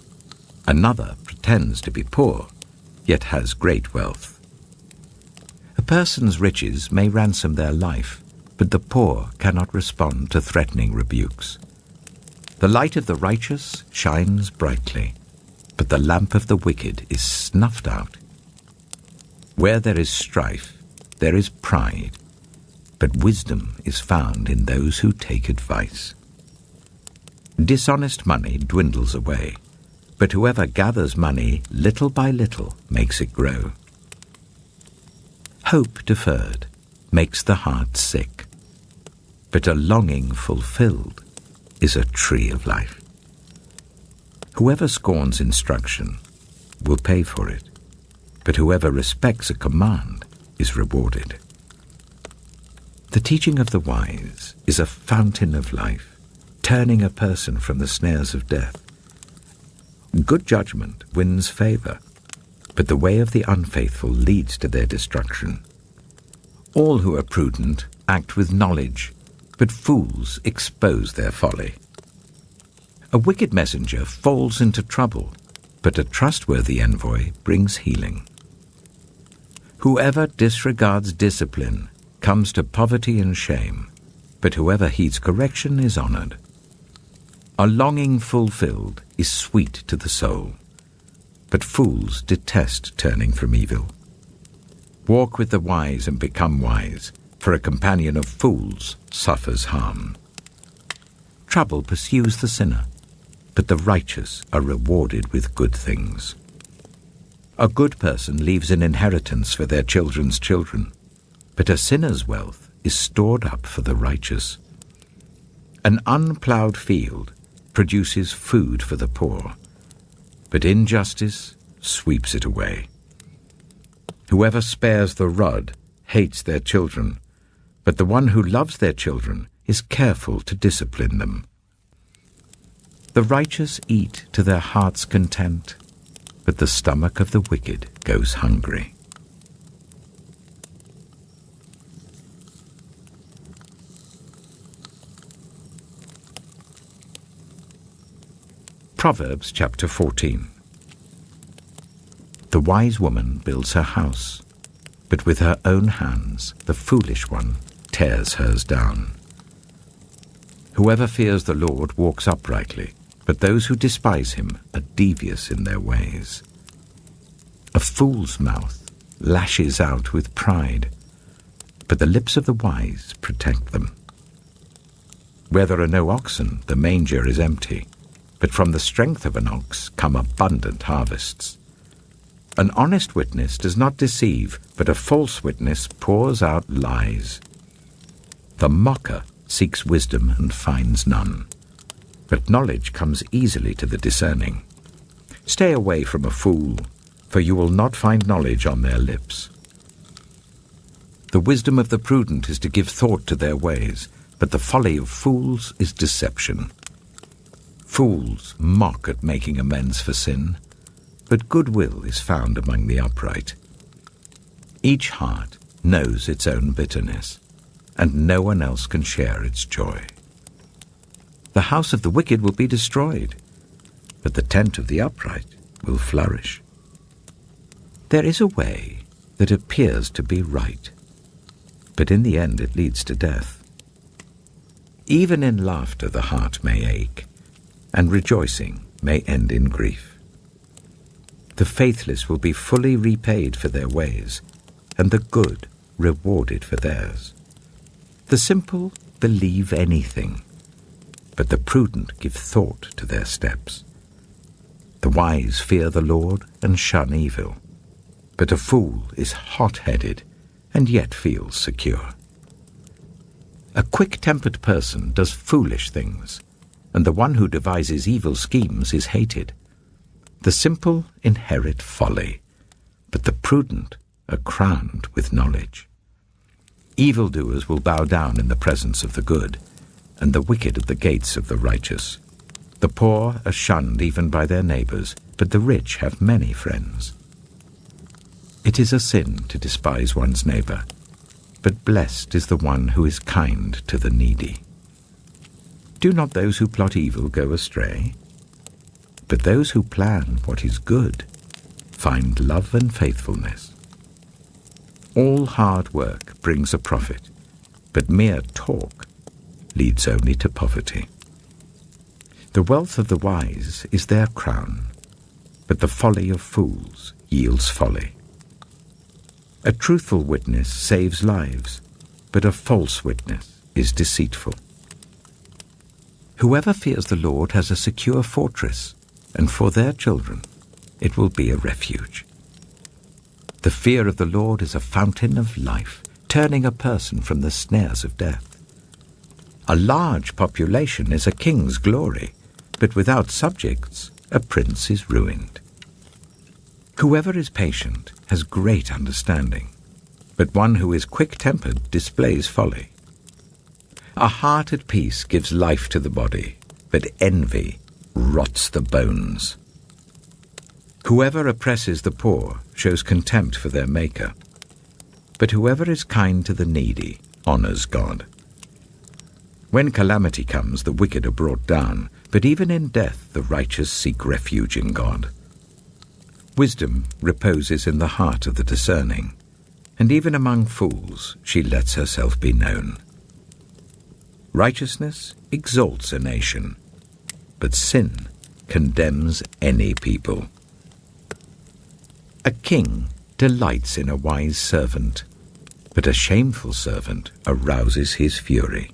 Another pretends to be poor, yet has great wealth. A person's riches may ransom their life, but the poor cannot respond to threatening rebukes. The light of the righteous shines brightly, but the lamp of the wicked is snuffed out. Where there is strife, there is pride, but wisdom is found in those who take advice. Dishonest money dwindles away, but whoever gathers money little by little makes it grow. Hope deferred makes the heart sick, but a longing fulfilled is a tree of life. Whoever scorns instruction will pay for it, but whoever respects a command is rewarded. The teaching of the wise is a fountain of life, turning a person from the snares of death. Good judgment wins favor, but the way of the unfaithful leads to their destruction. All who are prudent act with knowledge, but fools expose their folly. A wicked messenger falls into trouble, but a trustworthy envoy brings healing. Whoever disregards discipline comes to poverty and shame, but whoever heeds correction is honored. A longing fulfilled is sweet to the soul, but fools detest turning from evil. Walk with the wise and become wise, for a companion of fools suffers harm. Trouble pursues the sinner, but the righteous are rewarded with good things. A good person leaves an inheritance for their children's children, but a sinner's wealth is stored up for the righteous. An unploughed field produces food for the poor, but injustice sweeps it away. Whoever spares the rod hates their children, but the one who loves their children is careful to discipline them. The righteous eat to their heart's content, but the stomach of the wicked goes hungry. Proverbs chapter 14. The wise woman builds her house, but with her own hands the foolish one tears hers down. Whoever fears the Lord walks uprightly, but those who despise him are devious in their ways. A fool's mouth lashes out with pride, but the lips of the wise protect them. Where there are no oxen, the manger is empty, but from the strength of an ox come abundant harvests. An honest witness does not deceive, but a false witness pours out lies. The mocker seeks wisdom and finds none, but knowledge comes easily to the discerning. Stay away from a fool, for you will not find knowledge on their lips. The wisdom of the prudent is to give thought to their ways, but the folly of fools is deception. Fools mock at making amends for sin, but goodwill is found among the upright. Each heart knows its own bitterness, and no one else can share its joy. The house of the wicked will be destroyed, but the tent of the upright will flourish. There is a way that appears to be right, but in the end it leads to death. Even in laughter the heart may ache, and rejoicing may end in grief. The faithless will be fully repaid for their ways, and the good rewarded for theirs. The simple believe anything, but the prudent give thought to their steps. The wise fear the Lord and shun evil, but a fool is hot-headed and yet feels secure. A quick-tempered person does foolish things, and the one who devises evil schemes is hated. The simple inherit folly, but the prudent are crowned with knowledge. Evildoers will bow down in the presence of the good, and the wicked at the gates of the righteous. The poor are shunned even by their neighbors, but the rich have many friends. It is a sin to despise one's neighbor, but blessed is the one who is kind to the needy. Do not those who plot evil go astray? But those who plan what is good find love and faithfulness. All hard work brings a profit, but mere talk leads only to poverty. The wealth of the wise is their crown, but the folly of fools yields folly. A truthful witness saves lives, but a false witness is deceitful. Whoever fears the Lord has a secure fortress, and for their children it will be a refuge. The fear of the Lord is a fountain of life, turning a person from the snares of death. A large population is a king's glory, but without subjects a prince is ruined. Whoever is patient has great understanding, but one who is quick-tempered displays folly. A heart at peace gives life to the body, but envy rots the bones. Whoever oppresses the poor shows contempt for their Maker, but whoever is kind to the needy honors God. When calamity comes, the wicked are brought down, but even in death the righteous seek refuge in God. Wisdom reposes in the heart of the discerning, and even among fools she lets herself be known. Righteousness exalts a nation, but sin condemns any people. A king delights in a wise servant, but a shameful servant arouses his fury.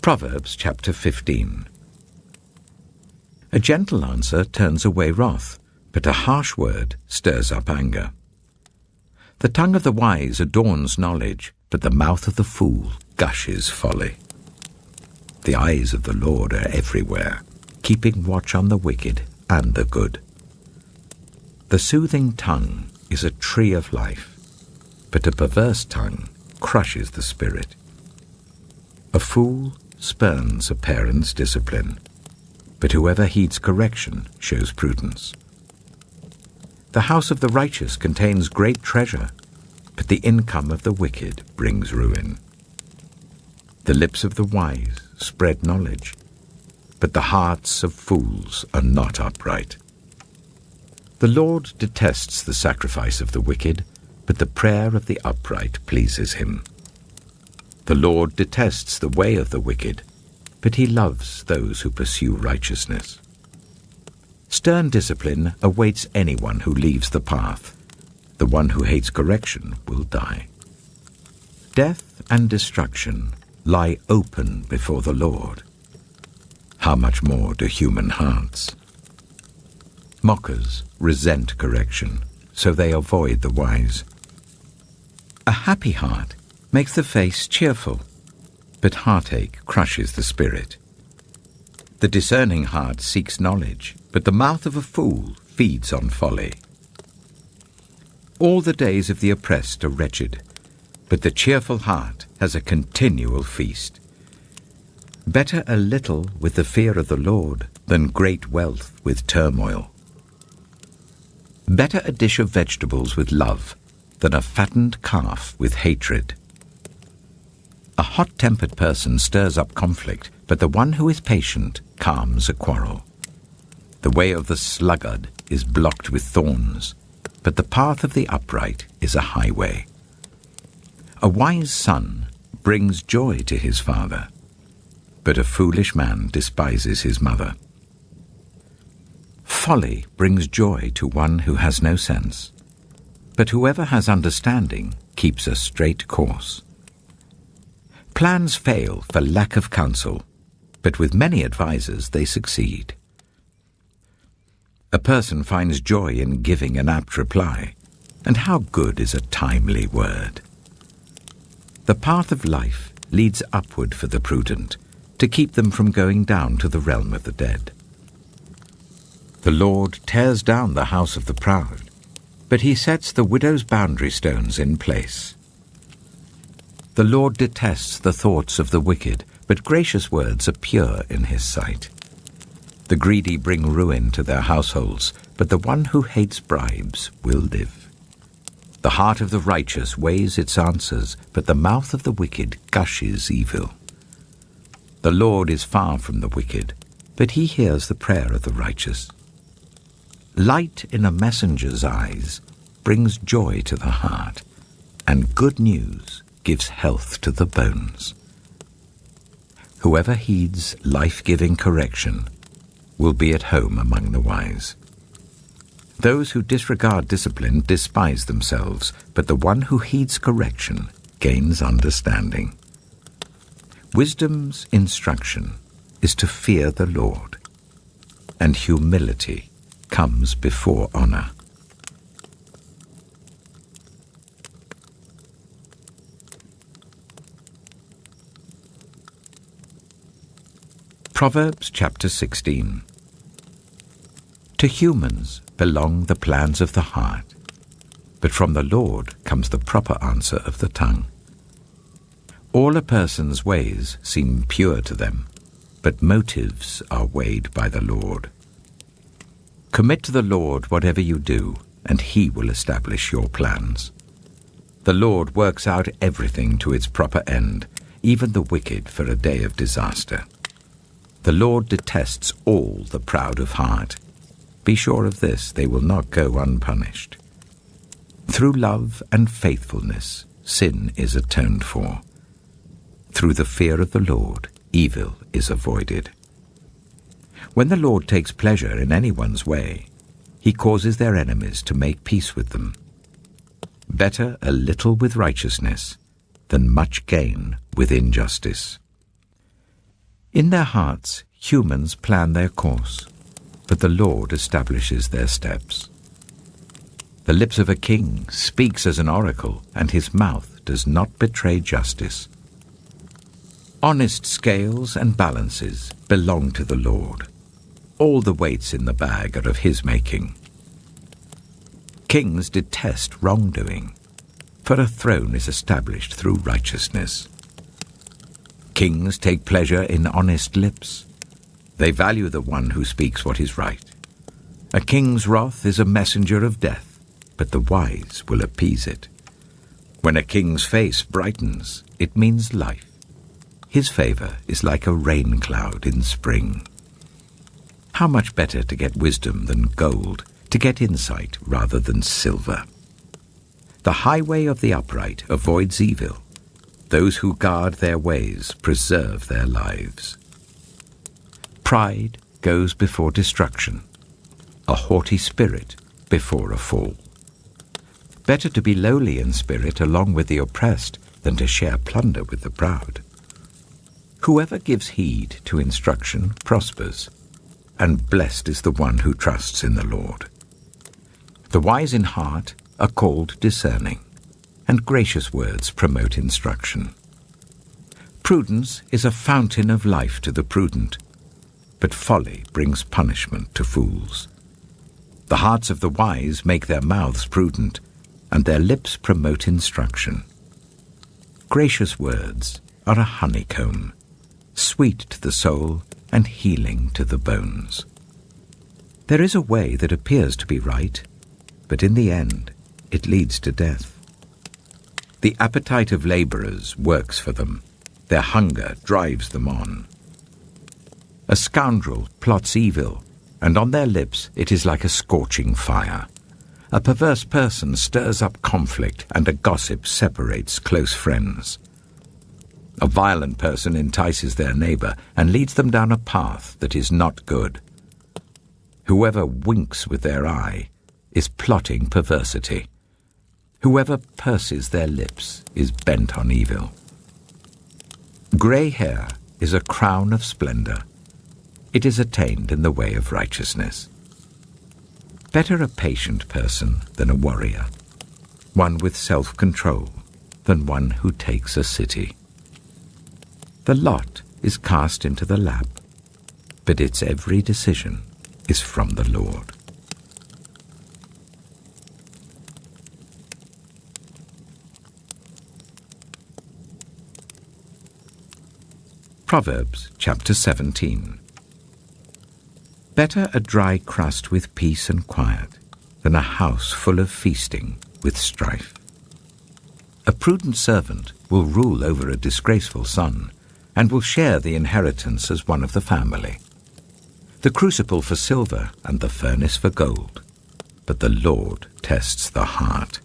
Proverbs chapter 15. A gentle answer turns away wrath, but a harsh word stirs up anger. The tongue of the wise adorns knowledge, but the mouth of the fool gushes folly. The eyes of the Lord are everywhere, keeping watch on the wicked and the good. The soothing tongue is a tree of life, but a perverse tongue crushes the spirit. A fool spurns a parent's discipline, but whoever heeds correction shows prudence. The house of the righteous contains great treasure, but the income of the wicked brings ruin. The lips of the wise spread knowledge, but the hearts of fools are not upright. The Lord detests the sacrifice of the wicked, but the prayer of the upright pleases him. The Lord detests the way of the wicked, but he loves those who pursue righteousness. Stern discipline awaits anyone who leaves the path. The one who hates correction will die. Death and destruction lie open before the Lord. How much more do human hearts? Mockers resent correction, so they avoid the wise. A happy heart makes the face cheerful, but heartache crushes the spirit. The discerning heart seeks knowledge, but the mouth of a fool feeds on folly. All the days of the oppressed are wretched, but the cheerful heart has a continual feast. Better a little with the fear of the Lord than great wealth with turmoil. Better a dish of vegetables with love than a fattened calf with hatred. A hot-tempered person stirs up conflict, but the one who is patient calms a quarrel. The way of the sluggard is blocked with thorns, but the path of the upright is a highway. A wise son brings joy to his father, but a foolish man despises his mother. Folly brings joy to one who has no sense, but whoever has understanding keeps a straight course. Plans fail for lack of counsel, but with many advisers they succeed. A person finds joy in giving an apt reply, and how good is a timely word. The path of life leads upward for the prudent, to keep them from going down to the realm of the dead. The Lord tears down the house of the proud, but he sets the widow's boundary stones in place. The Lord detests the thoughts of the wicked, but gracious words are pure in his sight. The greedy bring ruin to their households, but the one who hates bribes will live. The heart of the righteous weighs its answers, but the mouth of the wicked gushes evil. The Lord is far from the wicked, but he hears the prayer of the righteous. Light in a messenger's eyes brings joy to the heart, and good news gives health to the bones. Whoever heeds life-giving correction will be at home among the wise. Those who disregard discipline despise themselves, but the one who heeds correction gains understanding. Wisdom's instruction is to fear the Lord, and humility comes before honor. Proverbs chapter 16. To humans belong the plans of the heart, but from the Lord comes the proper answer of the tongue. All a person's ways seem pure to them, but motives are weighed by the Lord. Commit to the Lord whatever you do, and he will establish your plans. The Lord works out everything to its proper end, even the wicked for a day of disaster. The Lord detests all the proud of heart, be sure of this, they will not go unpunished. Through love and faithfulness, sin is atoned for. Through the fear of the Lord, evil is avoided. When the Lord takes pleasure in anyone's way, he causes their enemies to make peace with them. Better a little with righteousness than much gain with injustice. In their hearts, humans plan their course, but the Lord establishes their steps. The lips of a king speaks as an oracle, and his mouth does not betray justice. Honest scales and balances belong to the Lord. All the weights in the bag are of his making. Kings detest wrongdoing, for a throne is established through righteousness. Kings take pleasure in honest lips. They value the one who speaks what is right. A king's wrath is a messenger of death, but the wise will appease it. When a king's face brightens, it means life. His favor is like a rain cloud in spring. How much better to get wisdom than gold, to get insight rather than silver. The highway of the upright avoids evil. Those who guard their ways preserve their lives. Pride goes before destruction, a haughty spirit before a fall. Better to be lowly in spirit along with the oppressed than to share plunder with the proud. Whoever gives heed to instruction prospers, and blessed is the one who trusts in the Lord. The wise in heart are called discerning, and gracious words promote instruction. Prudence is a fountain of life to the prudent, but folly brings punishment to fools. The hearts of the wise make their mouths prudent, and their lips promote instruction. Gracious words are a honeycomb, sweet to the soul and healing to the bones. There is a way that appears to be right, but in the end it leads to death. The appetite of laborers works for them. Their hunger drives them on. A scoundrel plots evil, and on their lips it is like a scorching fire. A perverse person stirs up conflict, and a gossip separates close friends. A violent person entices their neighbor and leads them down a path that is not good. Whoever winks with their eye is plotting perversity. Whoever purses their lips is bent on evil. Grey hair is a crown of splendor. It is attained in the way of righteousness. Better a patient person than a warrior, one with self-control than one who takes a city. The lot is cast into the lap, but its every decision is from the Lord. Proverbs chapter 17. Better a dry crust with peace and quiet than a house full of feasting with strife. A prudent servant will rule over a disgraceful son, and will share the inheritance as one of the family. The crucible for silver and the furnace for gold, but the Lord tests the heart.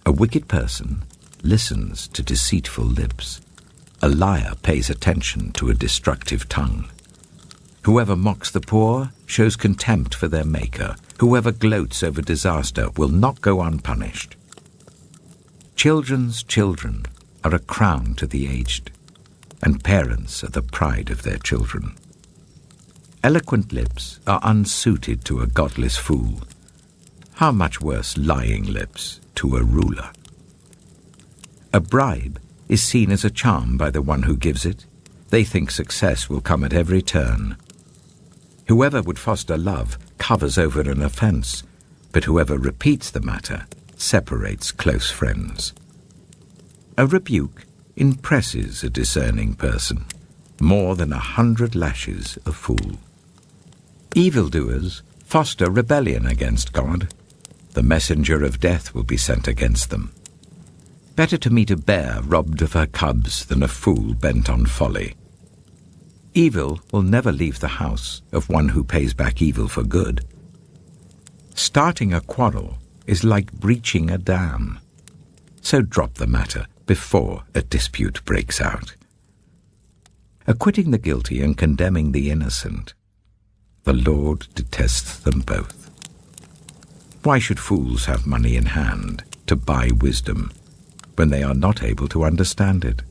A wicked person listens to deceitful lips. A liar pays attention to a destructive tongue. Whoever mocks the poor shows contempt for their Maker. Whoever gloats over disaster will not go unpunished. Children's children are a crown to the aged, and parents are the pride of their children. Eloquent lips are unsuited to a godless fool. How much worse lying lips to a ruler? A bribe is seen as a charm by the one who gives it. They think success will come at every turn. Whoever would foster love covers over an offense, but whoever repeats the matter separates close friends. A rebuke impresses a discerning person more than 100 lashes a fool. Evildoers foster rebellion against God. The messenger of death will be sent against them. Better to meet a bear robbed of her cubs than a fool bent on folly. Evil will never leave the house of one who pays back evil for good. Starting a quarrel is like breaching a dam. So drop the matter before a dispute breaks out. Acquitting the guilty and condemning the innocent, the Lord detests them both. Why should fools have money in hand to buy wisdom when they are not able to understand it?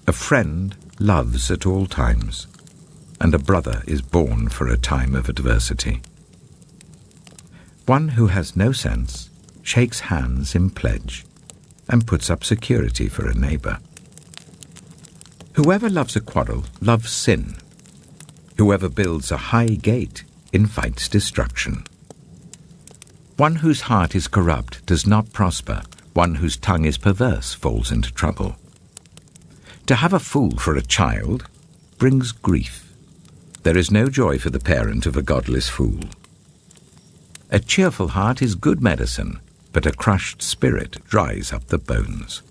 A friend loves at all times, and a brother is born for a time of adversity. One who has no sense shakes hands in pledge and puts up security for a neighbor. Whoever loves a quarrel loves sin. Whoever builds a high gate invites destruction. One whose heart is corrupt does not prosper. One whose tongue is perverse falls into trouble. To have a fool for a child brings grief. There is no joy for the parent of a godless fool. A cheerful heart is good medicine, but a crushed spirit dries up the bones.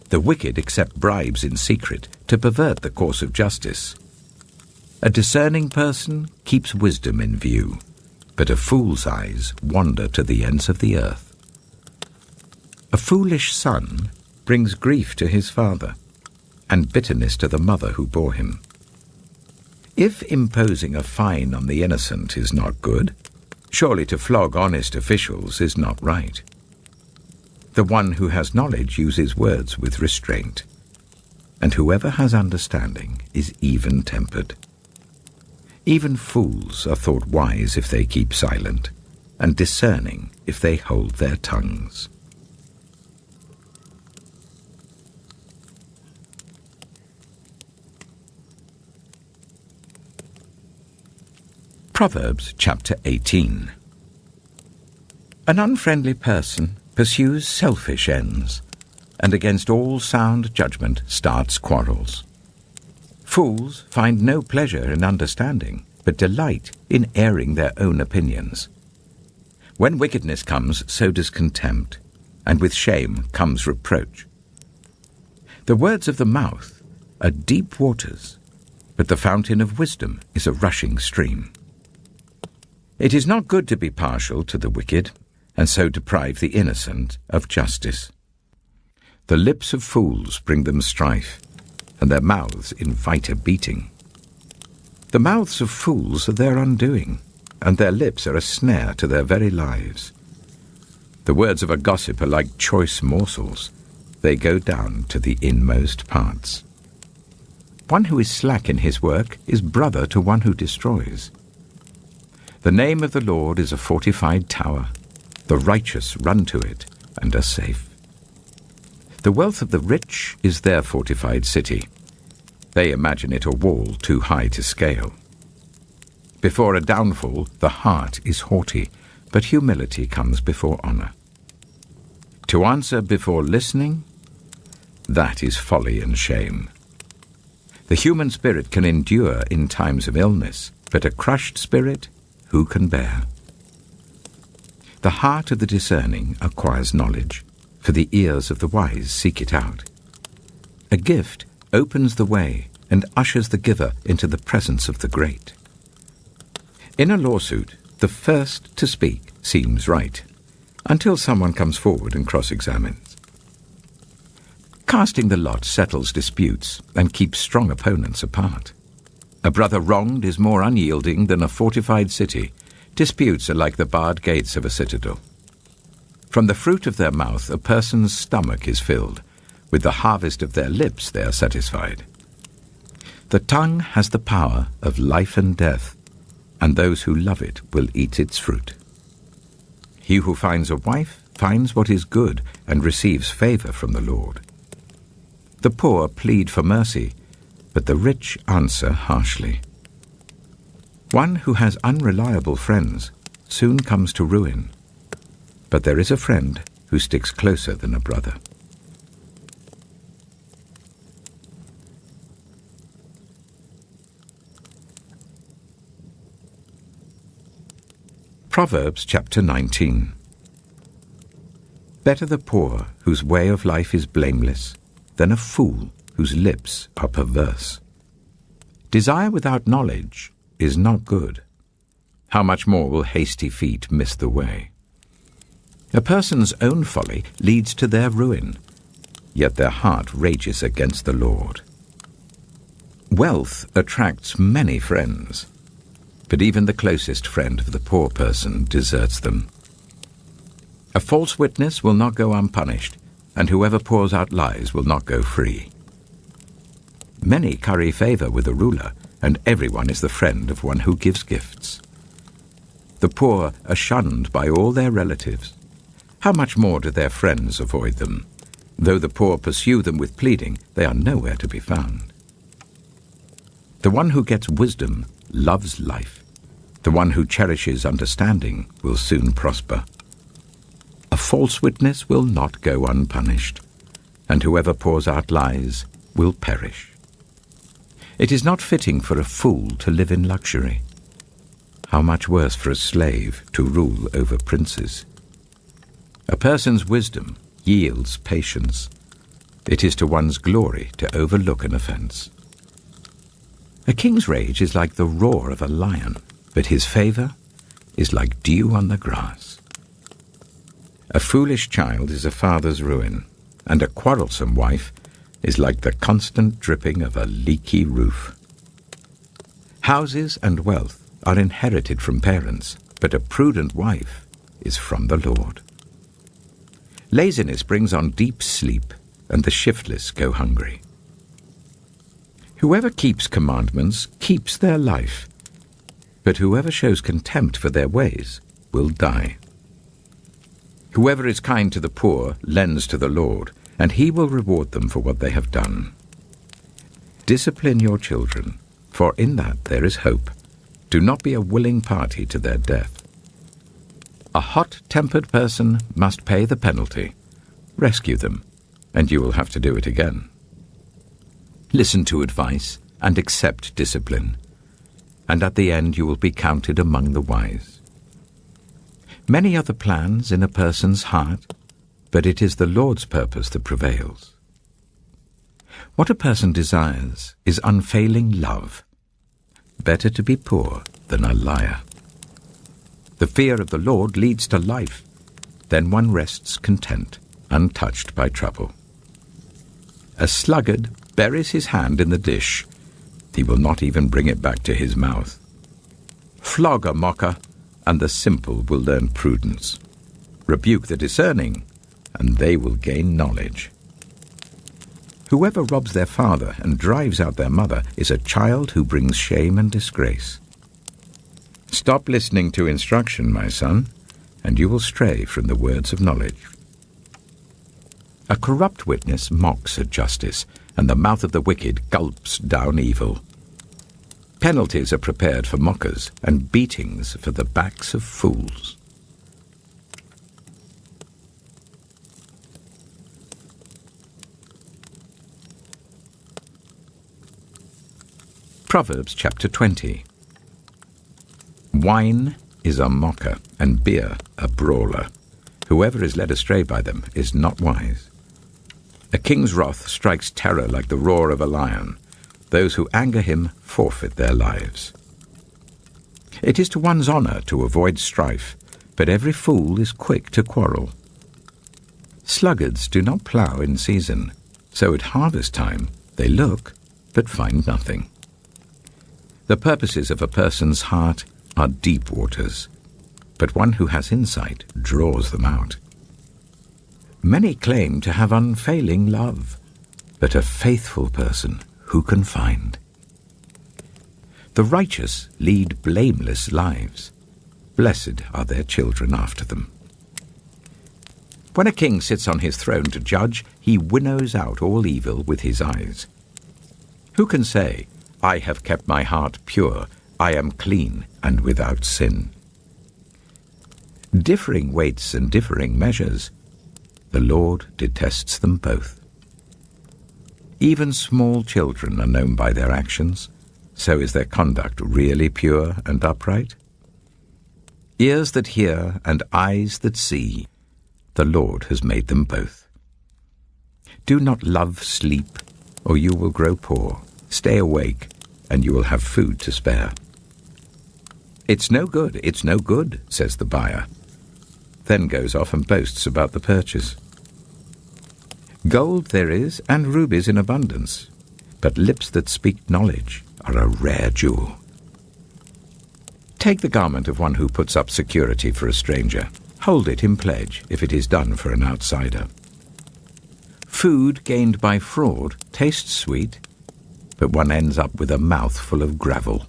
The wicked accept bribes in secret to pervert the course of justice. A discerning person keeps wisdom in view, but a fool's eyes wander to the ends of the earth. A foolish son brings grief to his father, and bitterness to the mother who bore him. If imposing a fine on the innocent is not good, surely to flog honest officials is not right. The one who has knowledge uses words with restraint, and whoever has understanding is even-tempered. Even fools are thought wise if they keep silent, and discerning if they hold their tongues. Proverbs chapter 18. An unfriendly person pursues selfish ends, and against all sound judgment starts quarrels. Fools find no pleasure in understanding, but delight in airing their own opinions. When wickedness comes, so does contempt, and with shame comes reproach. The words of the mouth are deep waters, but the fountain of wisdom is a rushing stream. It is not good to be partial to the wicked, and so deprive the innocent of justice. The lips of fools bring them strife, and their mouths invite a beating. The mouths of fools are their undoing, and their lips are a snare to their very lives. The words of a gossip are like choice morsels. They go down to the inmost parts. One who is slack in his work is brother to one who destroys. The name of the Lord is a fortified tower. The righteous run to it and are safe. The wealth of the rich is their fortified city. They imagine it a wall too high to scale. Before a downfall, the heart is haughty, but humility comes before honor. To answer before listening, that is folly and shame. The human spirit can endure in times of illness, but a crushed spirit who can bear? The heart of the discerning acquires knowledge, for the ears of the wise seek it out. A gift opens the way and ushers the giver into the presence of the great. In a lawsuit, the first to speak seems right, until someone comes forward and cross-examines. Casting the lot settles disputes and keeps strong opponents apart. A brother wronged is more unyielding than a fortified city. Disputes are like the barred gates of a citadel. From the fruit of their mouth a person's stomach is filled. With the harvest of their lips they are satisfied. The tongue has the power of life and death, and those who love it will eat its fruit. He who finds a wife finds what is good and receives favor from the Lord. The poor plead for mercy, but the rich answer harshly. One who has unreliable friends soon comes to ruin, but there is a friend who sticks closer than a brother. Proverbs chapter 19. Better the poor whose way of life is blameless than a fool whose lips are perverse. Desire without knowledge is not good. How much more will hasty feet miss the way? A person's own folly leads to their ruin, yet their heart rages against the Lord. Wealth attracts many friends, but even the closest friend of the poor person deserts them. A false witness will not go unpunished, and whoever pours out lies will not go free. Many curry favor with a ruler, and everyone is the friend of one who gives gifts. The poor are shunned by all their relatives. How much more do their friends avoid them? Though the poor pursue them with pleading, they are nowhere to be found. The one who gets wisdom loves life. The one who cherishes understanding will soon prosper. A false witness will not go unpunished, and whoever pours out lies will perish. It is not fitting for a fool to live in luxury. How much worse for a slave to rule over princes? A person's wisdom yields patience. It is to one's glory to overlook an offense. A king's rage is like the roar of a lion, but his favor is like dew on the grass. A foolish child is a father's ruin, and a quarrelsome wife is like the constant dripping of a leaky roof. Houses and wealth are inherited from parents, but a prudent wife is from the Lord. Laziness brings on deep sleep, and the shiftless go hungry. Whoever keeps commandments keeps their life, but whoever shows contempt for their ways will die. Whoever is kind to the poor lends to the Lord, and he will reward them for what they have done. Discipline your children, for in that there is hope. Do not be a willing party to their death. A hot-tempered person must pay the penalty. Rescue them, and you will have to do it again. Listen to advice and accept discipline, and at the end you will be counted among the wise. Many are the plans in a person's heart, but it is the Lord's purpose that prevails. What a person desires is unfailing love. Better to be poor than a liar. The fear of the Lord leads to life. Then one rests content, untouched by trouble. A sluggard buries his hand in the dish. He will not even bring it back to his mouth. Flog a mocker, and the simple will learn prudence. Rebuke the discerning, and they will gain knowledge. Whoever robs their father and drives out their mother is a child who brings shame and disgrace. Stop listening to instruction, my son, and you will stray from the words of knowledge. A corrupt witness mocks at justice, and the mouth of the wicked gulps down evil. Penalties are prepared for mockers, and beatings for the backs of fools. Proverbs chapter 20. Wine is a mocker, and beer a brawler. Whoever is led astray by them is not wise. A king's wrath strikes terror like the roar of a lion. Those who anger him forfeit their lives. It is to one's honor to avoid strife, but every fool is quick to quarrel. Sluggards do not plough in season, so at harvest time they look but find nothing. The purposes of a person's heart are deep waters, but one who has insight draws them out. Many claim to have unfailing love, but a faithful person who can find? The righteous lead blameless lives. Blessed are their children after them. When a king sits on his throne to judge, he winnows out all evil with his eyes. Who can say, I have kept my heart pure, I am clean and without sin? Differing weights and differing measures, the Lord detests them both. Even small children are known by their actions, so is their conduct really pure and upright? Ears that hear and eyes that see, the Lord has made them both. Do not love sleep, or you will grow poor. Stay awake, and you will have food to spare. "It's no good," says the buyer. Then goes off and boasts about the purchase. "Gold there is, and rubies in abundance, but lips that speak knowledge are a rare jewel." Take the garment of one who puts up security for a stranger. Hold it in pledge if it is done for an outsider. Food gained by fraud tastes sweet, but one ends up with a mouth full of gravel.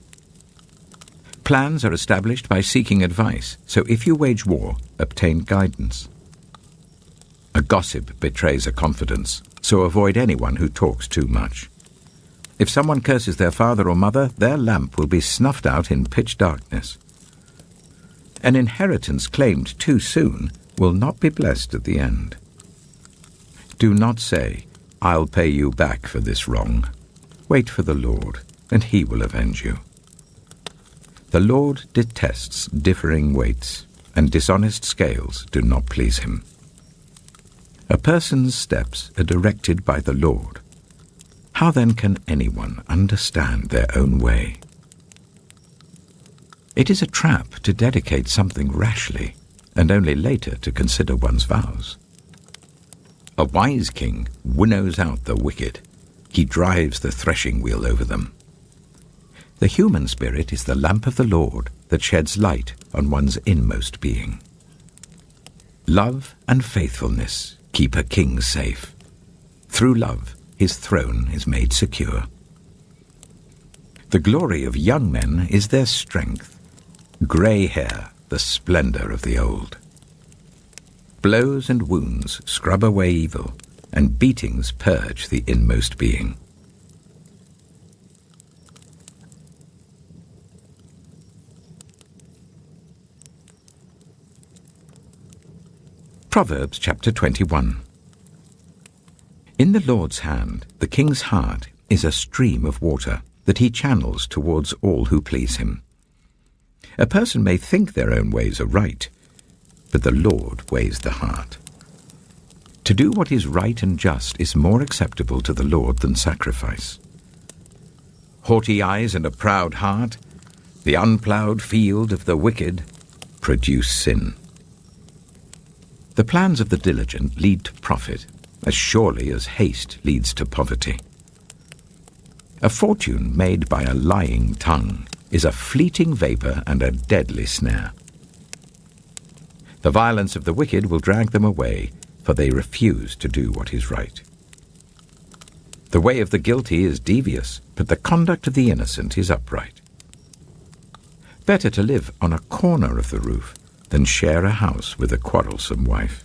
Plans are established by seeking advice, so if you wage war, obtain guidance. A gossip betrays a confidence, so avoid anyone who talks too much. If someone curses their father or mother, their lamp will be snuffed out in pitch darkness. An inheritance claimed too soon will not be blessed at the end. Do not say, "I'll pay you back for this wrong." Wait for the Lord, and he will avenge you. The Lord detests differing weights, and dishonest scales do not please him. A person's steps are directed by the Lord. How then can anyone understand their own way? It is a trap to dedicate something rashly, and only later to consider one's vows. A wise king winnows out the wicked. He drives the threshing wheel over them. The human spirit is the lamp of the Lord that sheds light on one's inmost being. Love and faithfulness keep a king safe. Through love, his throne is made secure. The glory of young men is their strength, grey hair the splendor of the old. Blows and wounds scrub away evil, and beatings purge the inmost being. Proverbs chapter 21. In the Lord's hand, the king's heart is a stream of water that he channels towards all who please him. A person may think their own ways are right, but the Lord weighs the heart. To do what is right and just is more acceptable to the Lord than sacrifice. Haughty eyes and a proud heart, the unploughed field of the wicked, produce sin. The plans of the diligent lead to profit, as surely as haste leads to poverty. A fortune made by a lying tongue is a fleeting vapor and a deadly snare. The violence of the wicked will drag them away, for they refuse to do what is right. The way of the guilty is devious, but the conduct of the innocent is upright. Better to live on a corner of the roof than share a house with a quarrelsome wife.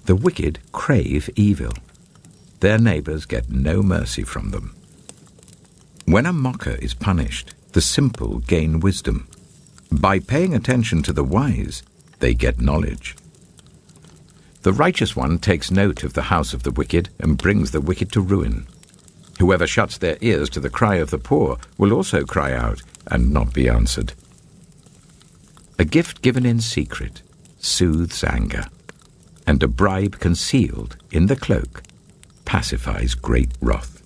The wicked crave evil. Their neighbors get no mercy from them. When a mocker is punished, the simple gain wisdom. By paying attention to the wise, they get knowledge. The righteous one takes note of the house of the wicked and brings the wicked to ruin. Whoever shuts their ears to the cry of the poor will also cry out and not be answered. A gift given in secret soothes anger, and a bribe concealed in the cloak pacifies great wrath.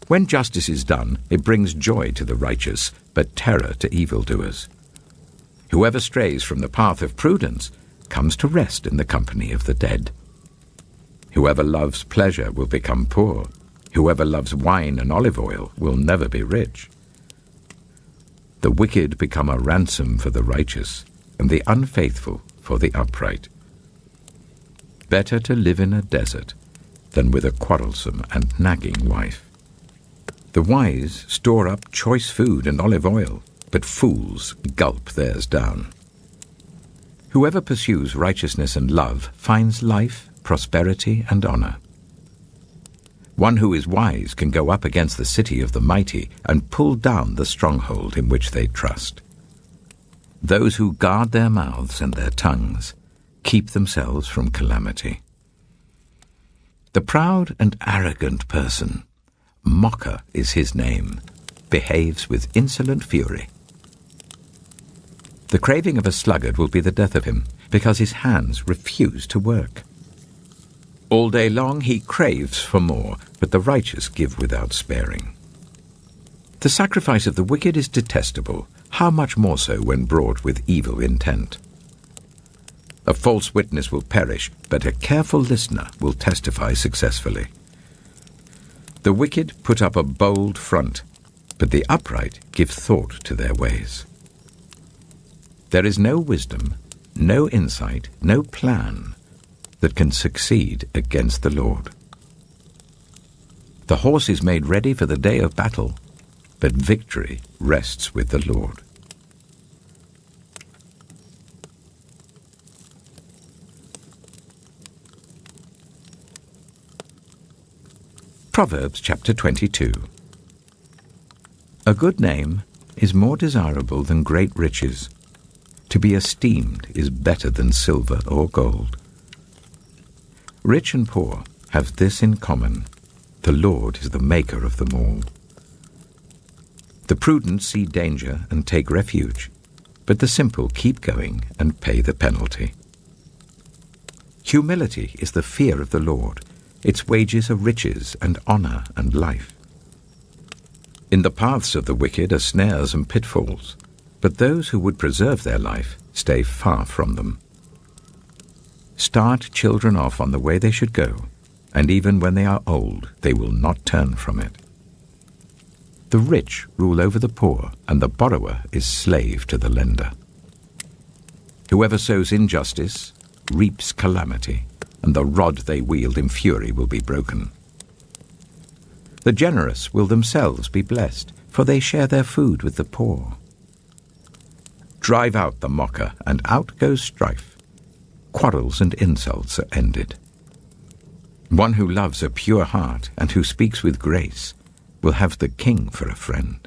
When justice is done, it brings joy to the righteous, but terror to evildoers. Whoever strays from the path of prudence comes to rest in the company of the dead. Whoever loves pleasure will become poor. Whoever loves wine and olive oil will never be rich. The wicked become a ransom for the righteous, and the unfaithful for the upright. Better to live in a desert than with a quarrelsome and nagging wife. The wise store up choice food and olive oil, but fools gulp theirs down. Whoever pursues righteousness and love finds life, prosperity, and honor. One who is wise can go up against the city of the mighty and pull down the stronghold in which they trust. Those who guard their mouths and their tongues keep themselves from calamity. The proud and arrogant person, mocker is his name, behaves with insolent fury. The craving of a sluggard will be the death of him, because his hands refuse to work. All day long he craves for more, but the righteous give without sparing. The sacrifice of the wicked is detestable, how much more so when brought with evil intent. A false witness will perish, but a careful listener will testify successfully. The wicked put up a bold front, but the upright give thought to their ways. There is no wisdom, no insight, no plan that can succeed against the Lord. The horse is made ready for the day of battle, but victory rests with the Lord. Proverbs chapter 22. A good name is more desirable than great riches. To be esteemed is better than silver or gold. Rich and poor have this in common: the Lord is the maker of them all. The prudent see danger and take refuge, but the simple keep going and pay the penalty. Humility is the fear of the Lord. Its wages are riches and honor and life. In the paths of the wicked are snares and pitfalls, but those who would preserve their life stay far from them. Start children off on the way they should go, and even when they are old, they will not turn from it. The rich rule over the poor, and the borrower is slave to the lender. Whoever sows injustice reaps calamity, and the rod they wield in fury will be broken. The generous will themselves be blessed, for they share their food with the poor. Drive out the mocker, and out goes strife. Quarrels and insults are ended. One who loves a pure heart and who speaks with grace will have the king for a friend.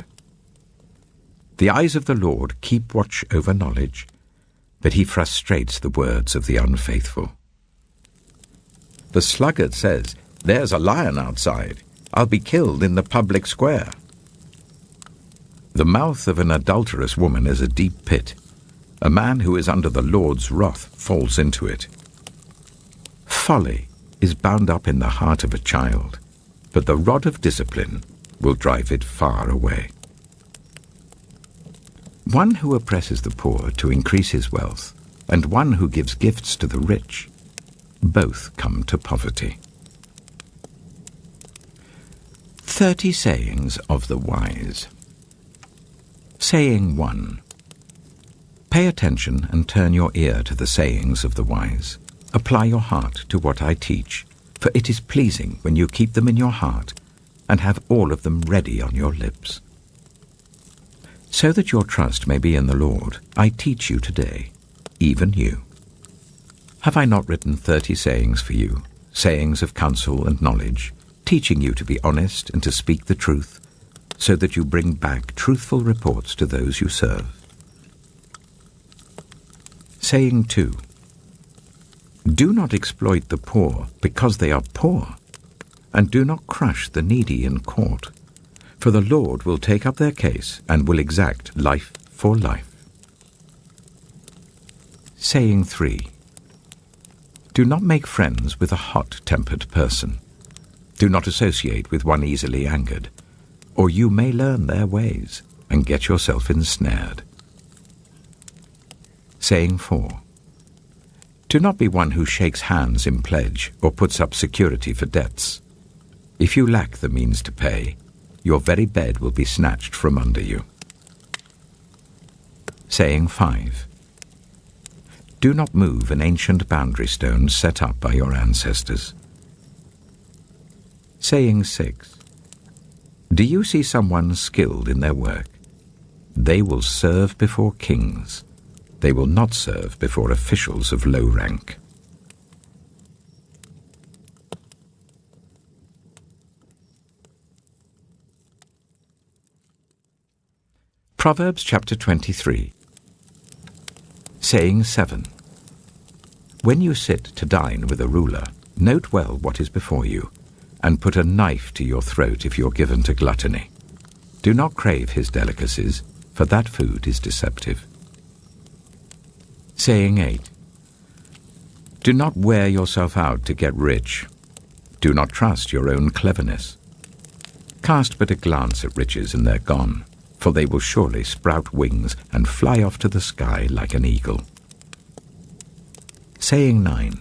The eyes of the Lord keep watch over knowledge, but he frustrates the words of the unfaithful. The sluggard says, "There's a lion outside. I'll be killed in the public square." The mouth of an adulterous woman is a deep pit. A man who is under the Lord's wrath falls into it. Folly is bound up in the heart of a child, but the rod of discipline will drive it far away. One who oppresses the poor to increase his wealth, and one who gives gifts to the rich, both come to poverty. 30 sayings of the wise. Saying 1. Pay attention and turn your ear to the sayings of the wise. Apply your heart to what I teach, for it is pleasing when you keep them in your heart and have all of them ready on your lips. So that your trust may be in the Lord, I teach you today, even you. Have I not written 30 sayings for you, sayings of counsel and knowledge, teaching you to be honest and to speak the truth, so that you bring back truthful reports to those you serve? Saying 2. Do not exploit the poor because they are poor, and do not crush the needy in court, for the Lord will take up their case and will exact life for life. Saying 3. Do not make friends with a hot-tempered person. Do not associate with one easily angered, or you may learn their ways and get yourself ensnared. Saying 4. Do not be one who shakes hands in pledge or puts up security for debts. If you lack the means to pay, your very bed will be snatched from under you. Saying 5. Do not move an ancient boundary stone set up by your ancestors. Saying 6. Do you see someone skilled in their work? They will serve before kings. They will not serve before officials of low rank. Proverbs chapter 23. Saying 7. When you sit to dine with a ruler, note well what is before you, and put a knife to your throat if you're given to gluttony. Do not crave his delicacies, for that food is deceptive. Saying 8. Do not wear yourself out to get rich. Do not trust your own cleverness. Cast but a glance at riches and they're gone, for they will surely sprout wings and fly off to the sky like an eagle. Saying 9.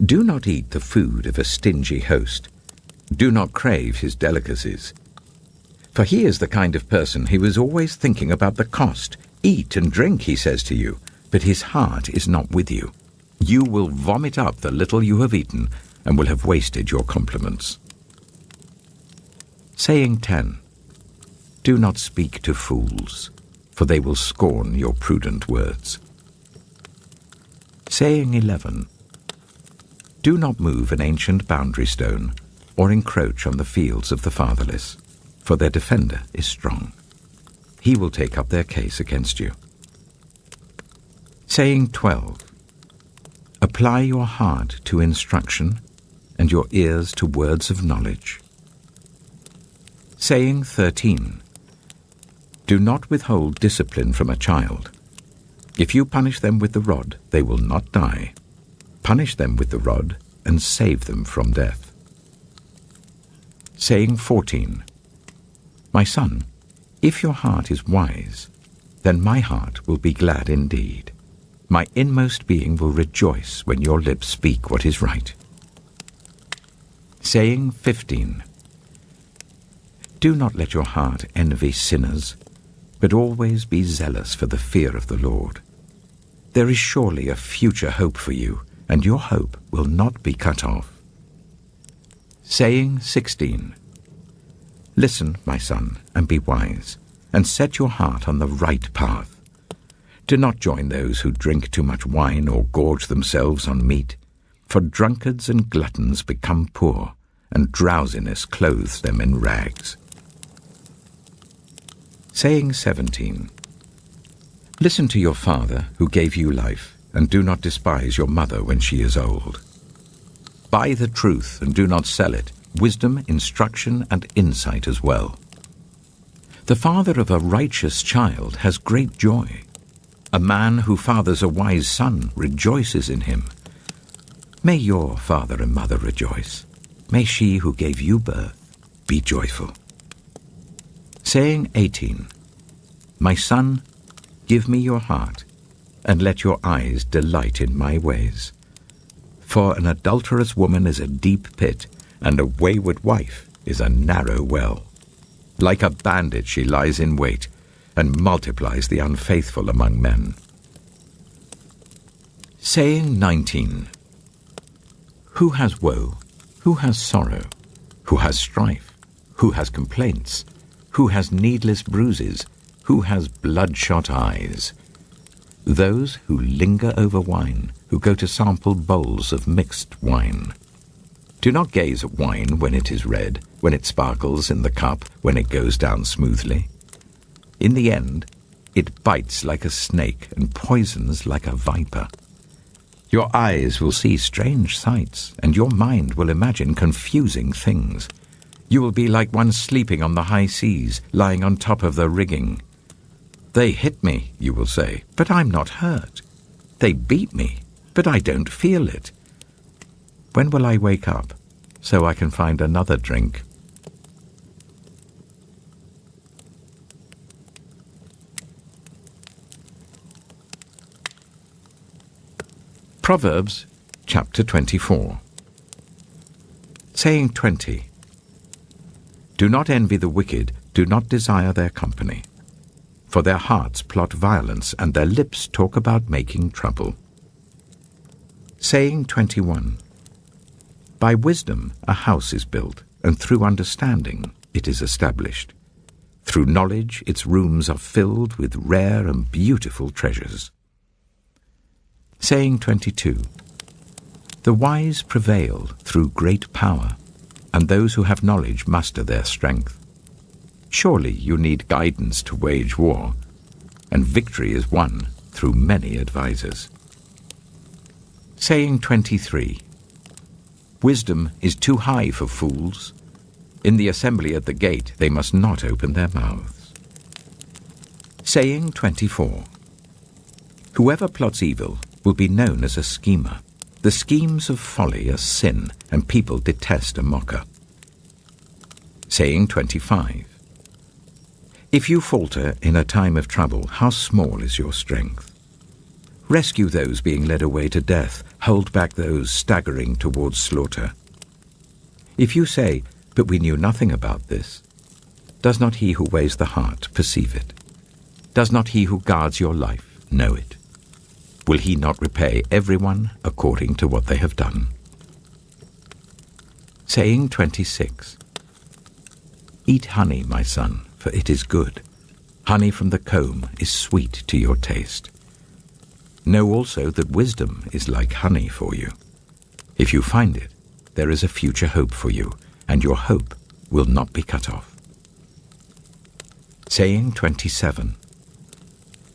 Do not eat the food of a stingy host. Do not crave his delicacies. For he is the kind of person who is always thinking about the cost. Eat and drink, he says to you, but his heart is not with you. You will vomit up the little you have eaten and will have wasted your compliments. Saying 10. Do not speak to fools, for they will scorn your prudent words. Saying 11. Do not move an ancient boundary stone or encroach on the fields of the fatherless, for their defender is strong. He will take up their case against you. Saying 12. Apply your heart to instruction and your ears to words of knowledge. Saying 13. Do not withhold discipline from a child. If you punish them with the rod, they will not die. Punish them with the rod and save them from death. Saying 14. My son, if your heart is wise, then my heart will be glad indeed. My inmost being will rejoice when your lips speak what is right. Saying 15. Do not let your heart envy sinners, but always be zealous for the fear of the Lord. There is surely a future hope for you, and your hope will not be cut off. Saying 16. Listen, my son, and be wise, and set your heart on the right path. Do not join those who drink too much wine or gorge themselves on meat, for drunkards and gluttons become poor, and drowsiness clothes them in rags. Saying 17. Listen to your father who gave you life, and do not despise your mother when she is old. Buy the truth and do not sell it, wisdom, instruction, and insight as well. The father of a righteous child has great joy. A man who fathers a wise son rejoices in him. May your father and mother rejoice. May she who gave you birth be joyful. Saying 18. My son, give me your heart, and let your eyes delight in my ways. For an adulterous woman is a deep pit, and a wayward wife is a narrow well. Like a bandit she lies in wait, and multiplies the unfaithful among men. Saying 19. Who has woe? Who has sorrow? Who has strife? Who has complaints? Who has needless bruises? Who has bloodshot eyes? Those who linger over wine, who go to sample bowls of mixed wine. Do not gaze at wine when it is red, when it sparkles in the cup, when it goes down smoothly. In the end, it bites like a snake and poisons like a viper. Your eyes will see strange sights, and your mind will imagine confusing things. You will be like one sleeping on the high seas, lying on top of the rigging. They hit me, you will say, but I'm not hurt. They beat me, but I don't feel it. When will I wake up, so I can find another drink? Proverbs, chapter 24. Saying 20. Do not envy the wicked, do not desire their company. For their hearts plot violence, and their lips talk about making trouble. Saying 21. By wisdom a house is built, and through understanding it is established. Through knowledge its rooms are filled with rare and beautiful treasures. Saying 22. The wise prevail through great power, and those who have knowledge master their strength. Surely you need guidance to wage war, and victory is won through many advisers. Saying 23. Wisdom is too high for fools. In the assembly at the gate they must not open their mouths. Saying 24. Whoever plots evil will be known as a schemer. The schemes of folly are sin, and people detest a mocker. Saying 25. If you falter in a time of trouble, how small is your strength? Rescue those being led away to death, hold back those staggering towards slaughter. If you say, "But we knew nothing about this," does not he who weighs the heart perceive it? Does not he who guards your life know it? Will he not repay everyone according to what they have done? Saying 26. Eat honey, my son, for it is good. Honey from the comb is sweet to your taste. Know also that wisdom is like honey for you. If you find it, there is a future hope for you, and your hope will not be cut off. Saying 27.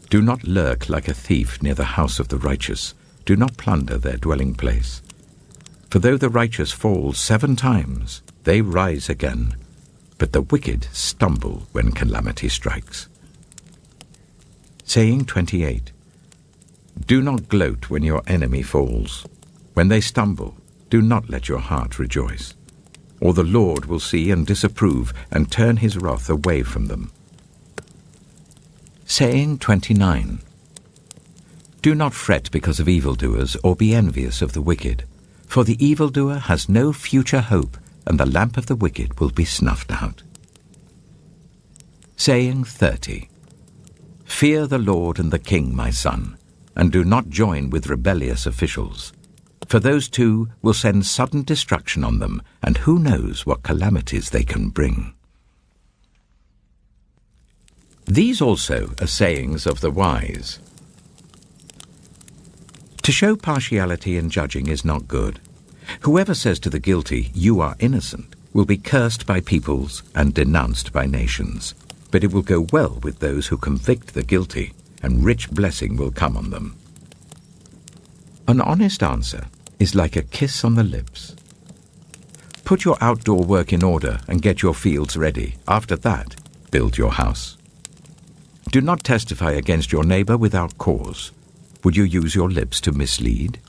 Do not lurk like a thief near the house of the righteous. Do not plunder their dwelling place. For though the righteous fall 7 times, they rise again, but the wicked stumble when calamity strikes. Saying 28. Do not gloat when your enemy falls. When they stumble, do not let your heart rejoice. Or the Lord will see and disapprove and turn his wrath away from them. Saying 29. Do not fret because of evildoers, or be envious of the wicked. For the evildoer has no future hope, and the lamp of the wicked will be snuffed out. Saying 30. Fear the Lord and the King, my son, and do not join with rebellious officials. For those two will send sudden destruction on them, and who knows what calamities they can bring. These also are sayings of the wise. To show partiality in judging is not good. Whoever says to the guilty, "You are innocent," will be cursed by peoples and denounced by nations. But it will go well with those who convict the guilty, and rich blessing will come on them. An honest answer is like a kiss on the lips. Put your outdoor work in order and get your fields ready. After that, build your house. Do not testify against your neighbor without cause. Would you use your lips to mislead?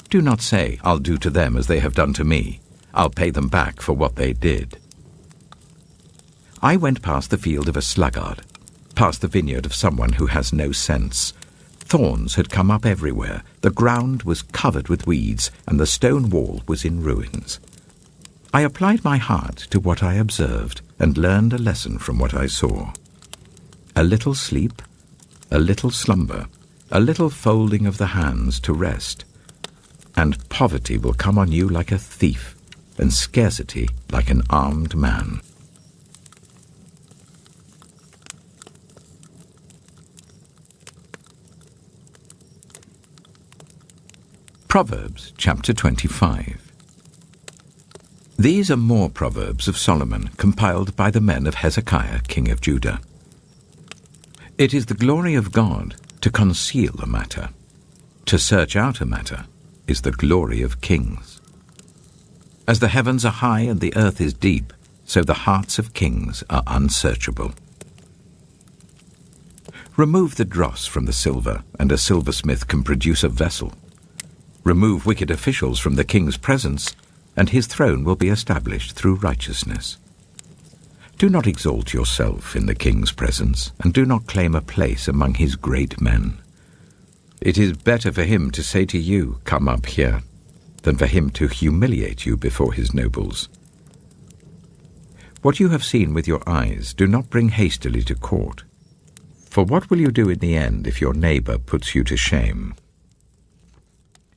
Do not say, "I'll do to them as they have done to me. I'll pay them back for what they did." I went past the field of a sluggard, past the vineyard of someone who has no sense. Thorns had come up everywhere, the ground was covered with weeds, and the stone wall was in ruins. I applied my heart to what I observed, and learned a lesson from what I saw. A little sleep, a little slumber, a little folding of the hands to rest, and poverty will come on you like a thief, and scarcity like an armed man. Proverbs chapter 25. These are more Proverbs of Solomon, compiled by the men of Hezekiah, king of Judah. It is the glory of God to conceal a matter. To search out a matter is the glory of kings. As the heavens are high and the earth is deep, so the hearts of kings are unsearchable. Remove the dross from the silver, and a silversmith can produce a vessel. Remove wicked officials from the king's presence, and his throne will be established through righteousness. Do not exalt yourself in the king's presence, and do not claim a place among his great men. It is better for him to say to you, "Come up here," than for him to humiliate you before his nobles. What you have seen with your eyes, do not bring hastily to court. For what will you do in the end if your neighbor puts you to shame?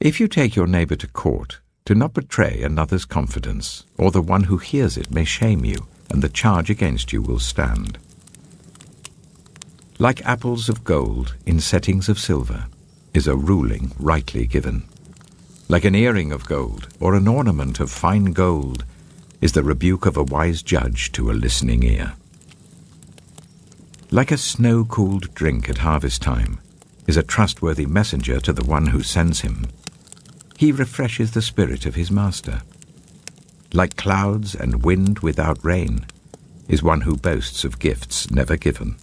If you take your neighbor to court, do not betray another's confidence, or the one who hears it may shame you, and the charge against you will stand. Like apples of gold in settings of silver is a ruling rightly given. Like an earring of gold or an ornament of fine gold is the rebuke of a wise judge to a listening ear. Like a snow-cooled drink at harvest time is a trustworthy messenger to the one who sends him. He refreshes the spirit of his master. Like clouds and wind without rain is one who boasts of gifts never given.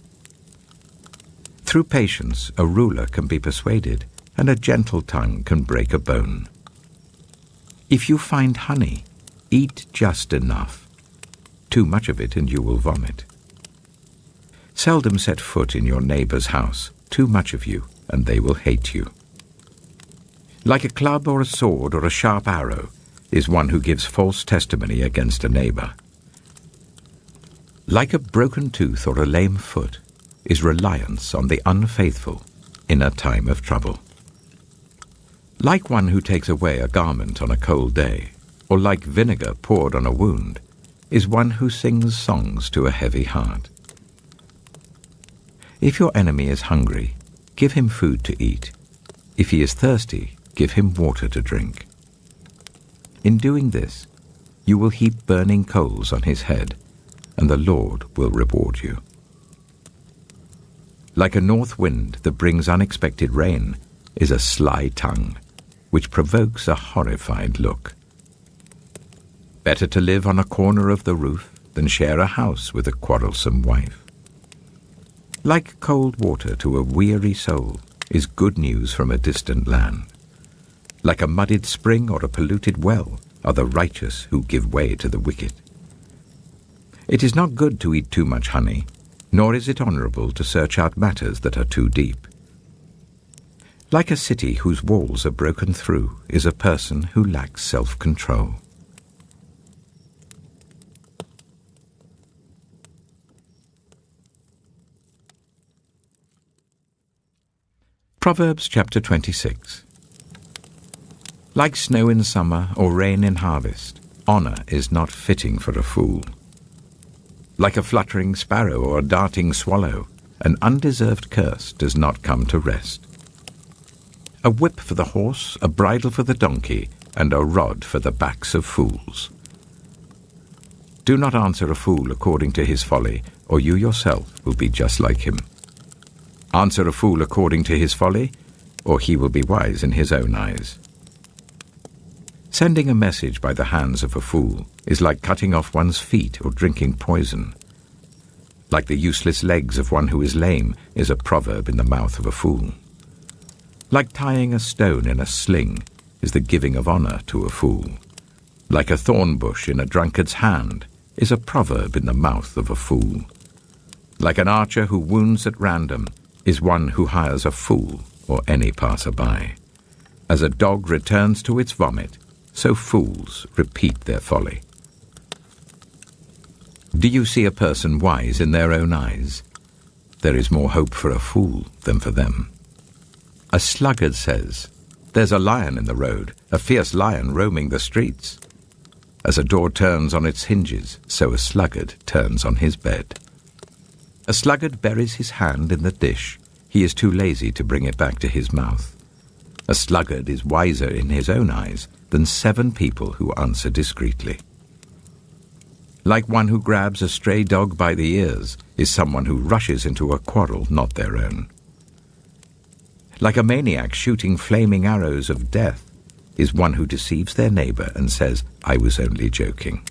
Through patience a ruler can be persuaded, and a gentle tongue can break a bone. If you find honey, eat just enough. too much of it and you will vomit. Seldom set foot in your neighbor's house, too much of you, and they will hate you. Like a club or a sword or a sharp arrow is one who gives false testimony against a neighbor. Like a broken tooth or a lame foot is reliance on the unfaithful in a time of trouble. Like one who takes away a garment on a cold day, or like vinegar poured on a wound, is one who sings songs to a heavy heart. If your enemy is hungry, give him food to eat. If he is thirsty, give him water to drink. In doing this, you will heap burning coals on his head, and the Lord will reward you. Like a north wind that brings unexpected rain is a sly tongue, which provokes a horrified look. Better to live on a corner of the roof than share a house with a quarrelsome wife. Like cold water to a weary soul is good news from a distant land. Like a muddied spring or a polluted well are the righteous who give way to the wicked. It is not good to eat too much honey, nor is it honorable to search out matters that are too deep. Like a city whose walls are broken through is a person who lacks self-control. Proverbs chapter 26. Like snow in summer or rain in harvest, honor is not fitting for a fool. Like a fluttering sparrow or a darting swallow, an undeserved curse does not come to rest. A whip for the horse, a bridle for the donkey, and a rod for the backs of fools. Do not answer a fool according to his folly, or you yourself will be just like him. Answer a fool according to his folly, or he will be wise in his own eyes. Sending a message by the hands of a fool is like cutting off one's feet or drinking poison. Like the useless legs of one who is lame is a proverb in the mouth of a fool. Like tying a stone in a sling is the giving of honor to a fool. Like a thorn bush in a drunkard's hand is a proverb in the mouth of a fool. Like an archer who wounds at random is one who hires a fool or any passer-by. As a dog returns to its vomit, so fools repeat their folly. Do you see a person wise in their own eyes? There is more hope for a fool than for them. A sluggard says, "There's a lion in the road, a fierce lion roaming the streets." As a door turns on its hinges, so a sluggard turns on his bed. A sluggard buries his hand in the dish. He is too lazy to bring it back to his mouth. A sluggard is wiser in his own eyes than 7 people who answer discreetly. Like one who grabs a stray dog by the ears is someone who rushes into a quarrel not their own. Like a maniac shooting flaming arrows of death is one who deceives their neighbor and says, "I was only joking."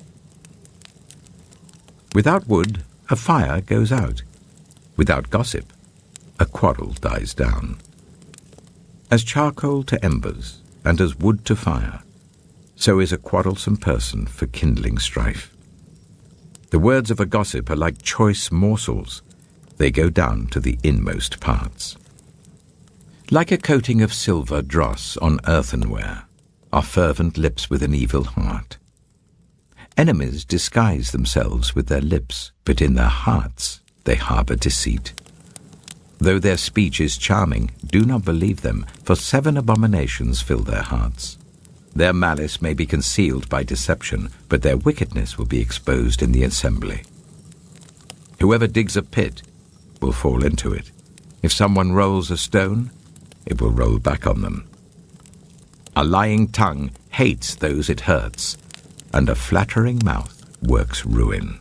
Without wood, a fire goes out. Without gossip, a quarrel dies down. As charcoal to embers, and as wood to fire, so is a quarrelsome person for kindling strife. The words of a gossip are like choice morsels. They go down to the inmost parts. Like a coating of silver dross on earthenware are fervent lips with an evil heart. Enemies disguise themselves with their lips, but in their hearts they harbor deceit. Though their speech is charming, do not believe them, for 7 abominations fill their hearts. Their malice may be concealed by deception, but their wickedness will be exposed in the assembly. Whoever digs a pit will fall into it. If someone rolls a stone, it will roll back on them. A lying tongue hates those it hurts, and a flattering mouth works ruin.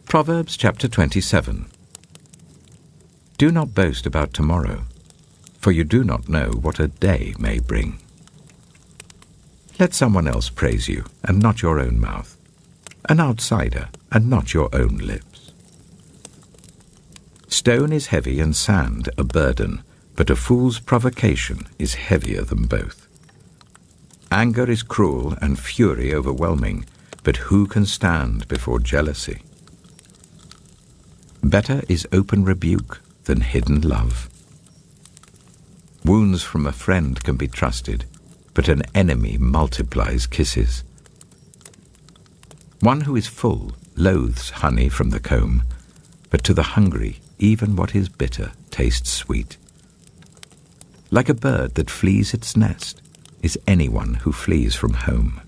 Proverbs chapter 27. Do not boast about tomorrow, for you do not know what a day may bring. Let someone else praise you, and not your own mouth, an outsider, and not your own lips. Stone is heavy and sand a burden, but a fool's provocation is heavier than both. Anger is cruel and fury overwhelming, but who can stand before jealousy? Better is open rebuke than hidden love. Wounds from a friend can be trusted, but an enemy multiplies kisses. One who is full loathes honey from the comb, but to the hungry even what is bitter tastes sweet. Like a bird that flees its nest is anyone who flees from home.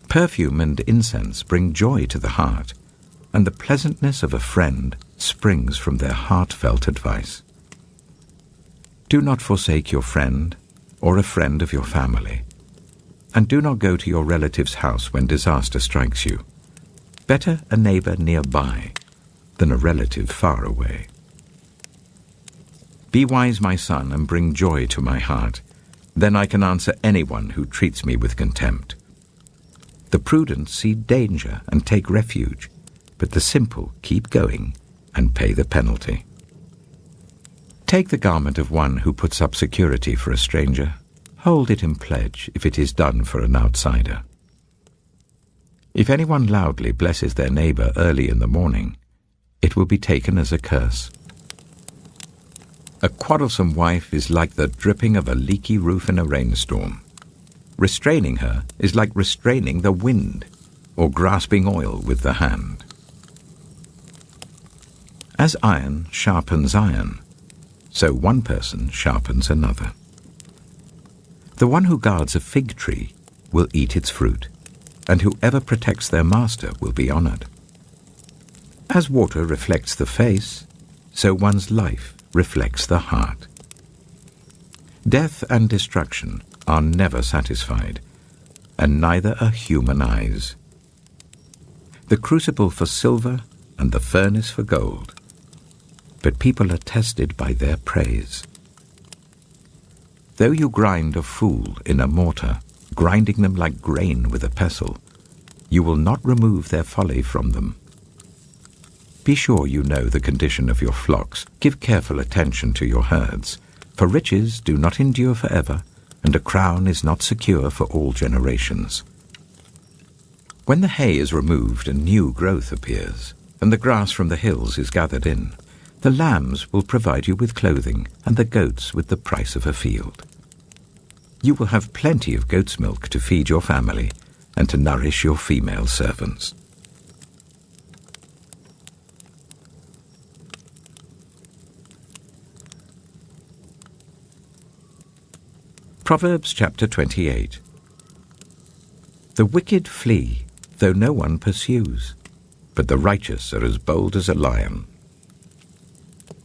Perfume and incense bring joy to the heart, and the pleasantness of a friend springs from their heartfelt advice. Do not forsake your friend or a friend of your family, and do not go to your relative's house when disaster strikes you. Better a neighbor nearby than a relative far away. Be wise, my son, and bring joy to my heart. Then I can answer anyone who treats me with contempt. The prudent see danger and take refuge, but the simple keep going and pay the penalty. Take the garment of one who puts up security for a stranger. Hold it in pledge if it is done for an outsider. If anyone loudly blesses their neighbor early in the morning, it will be taken as a curse. A quarrelsome wife is like the dripping of a leaky roof in a rainstorm. Restraining her is like restraining the wind or grasping oil with the hand. As iron sharpens iron, so one person sharpens another. The one who guards a fig tree will eat its fruit, and whoever protects their master will be honored. As water reflects the face, so one's life reflects the heart. Death and destruction are never satisfied, and neither are human eyes. The crucible for silver and the furnace for gold, but people are tested by their praise. Though you grind a fool in a mortar, grinding them like grain with a pestle, you will not remove their folly from them. Be sure you know the condition of your flocks. Give careful attention to your herds, for riches do not endure forever, and a crown is not secure for all generations. When the hay is removed and new growth appears, and the grass from the hills is gathered in, the lambs will provide you with clothing, and the goats with the price of a field. You will have plenty of goat's milk to feed your family and to nourish your female servants. Proverbs chapter 28. The wicked flee, though no one pursues, but the righteous are as bold as a lion.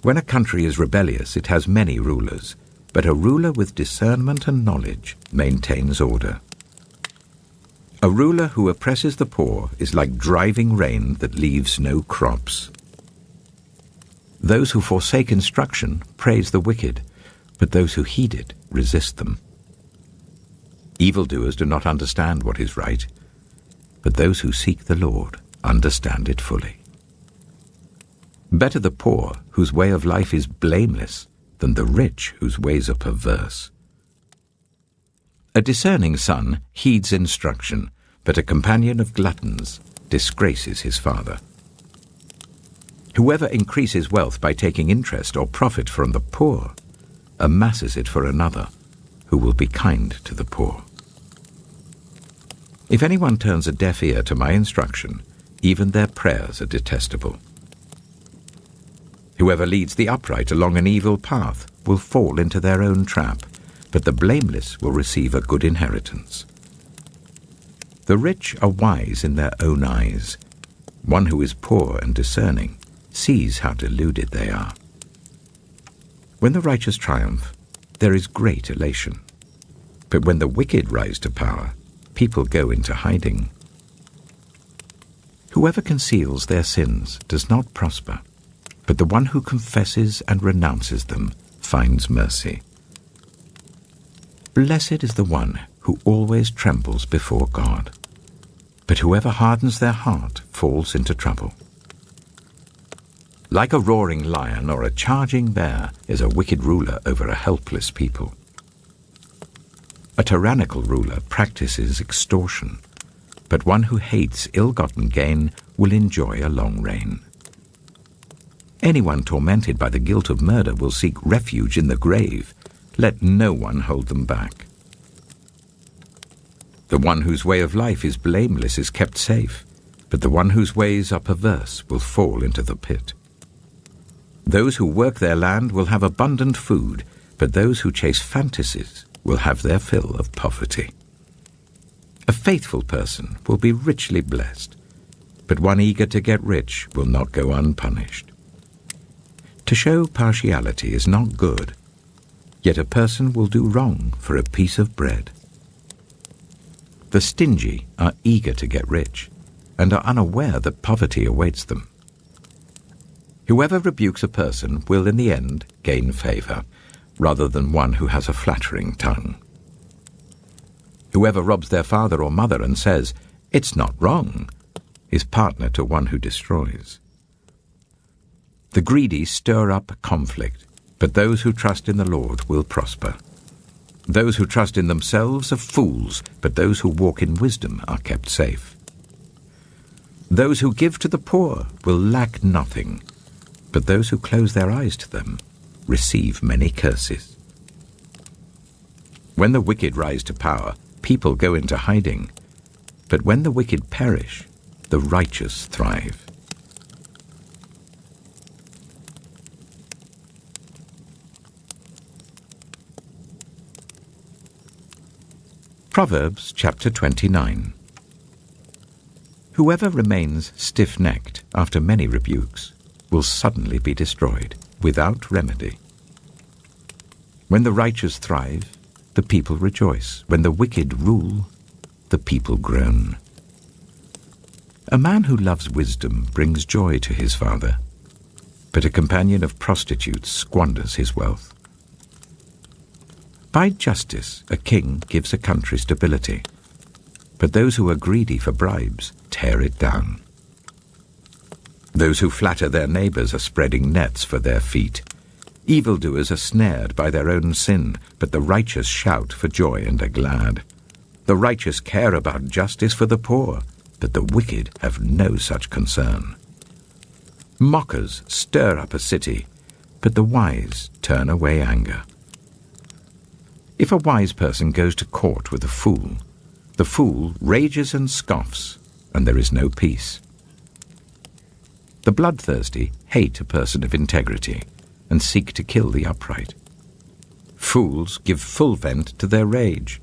When a country is rebellious, it has many rulers, but a ruler with discernment and knowledge maintains order. A ruler who oppresses the poor is like driving rain that leaves no crops. Those who forsake instruction praise the wicked, but those who heed it resist them. Evildoers do not understand what is right, but those who seek the Lord understand it fully. Better the poor, whose way of life is blameless, than the rich, whose ways are perverse. A discerning son heeds instruction, but a companion of gluttons disgraces his father. Whoever increases wealth by taking interest or profit from the poor amasses it for another, who will be kind to the poor. If anyone turns a deaf ear to my instruction, even their prayers are detestable. Whoever leads the upright along an evil path will fall into their own trap, but the blameless will receive a good inheritance. The rich are wise in their own eyes. One who is poor and discerning sees how deluded they are. When the righteous triumph, there is great elation. But when the wicked rise to power, people go into hiding. Whoever conceals their sins does not prosper, but the one who confesses and renounces them finds mercy. Blessed is the one who always trembles before God, but whoever hardens their heart falls into trouble. Like a roaring lion or a charging bear is a wicked ruler over a helpless people. A tyrannical ruler practices extortion, but one who hates ill-gotten gain will enjoy a long reign. Anyone tormented by the guilt of murder will seek refuge in the grave. Let no one hold them back. The one whose way of life is blameless is kept safe, but the one whose ways are perverse will fall into the pit. Those who work their land will have abundant food, but those who chase fantasies will have their fill of poverty. A faithful person will be richly blessed, but one eager to get rich will not go unpunished. To show partiality is not good, yet a person will do wrong for a piece of bread. The stingy are eager to get rich and are unaware that poverty awaits them. Whoever rebukes a person will in the end gain favor, rather than one who has a flattering tongue. Whoever robs their father or mother and says, "It's not wrong," is partner to one who destroys. The greedy stir up conflict, but those who trust in the Lord will prosper. Those who trust in themselves are fools, but those who walk in wisdom are kept safe. Those who give to the poor will lack nothing, but those who close their eyes to them receive many curses. When the wicked rise to power, people go into hiding, but when the wicked perish, the righteous thrive. Proverbs chapter 29. Whoever remains stiff-necked after many rebukes will suddenly be destroyed without remedy. When the righteous thrive, the people rejoice. When the wicked rule, the people groan. A man who loves wisdom brings joy to his father, but a companion of prostitutes squanders his wealth. By justice, a king gives a country stability, but those who are greedy for bribes tear it down. Those who flatter their neighbors are spreading nets for their feet. Evildoers are snared by their own sin, but the righteous shout for joy and are glad. The righteous care about justice for the poor, but the wicked have no such concern. Mockers stir up a city, but the wise turn away anger. If a wise person goes to court with a fool, the fool rages and scoffs, and there is no peace. The bloodthirsty hate a person of integrity and seek to kill the upright. Fools give full vent to their rage,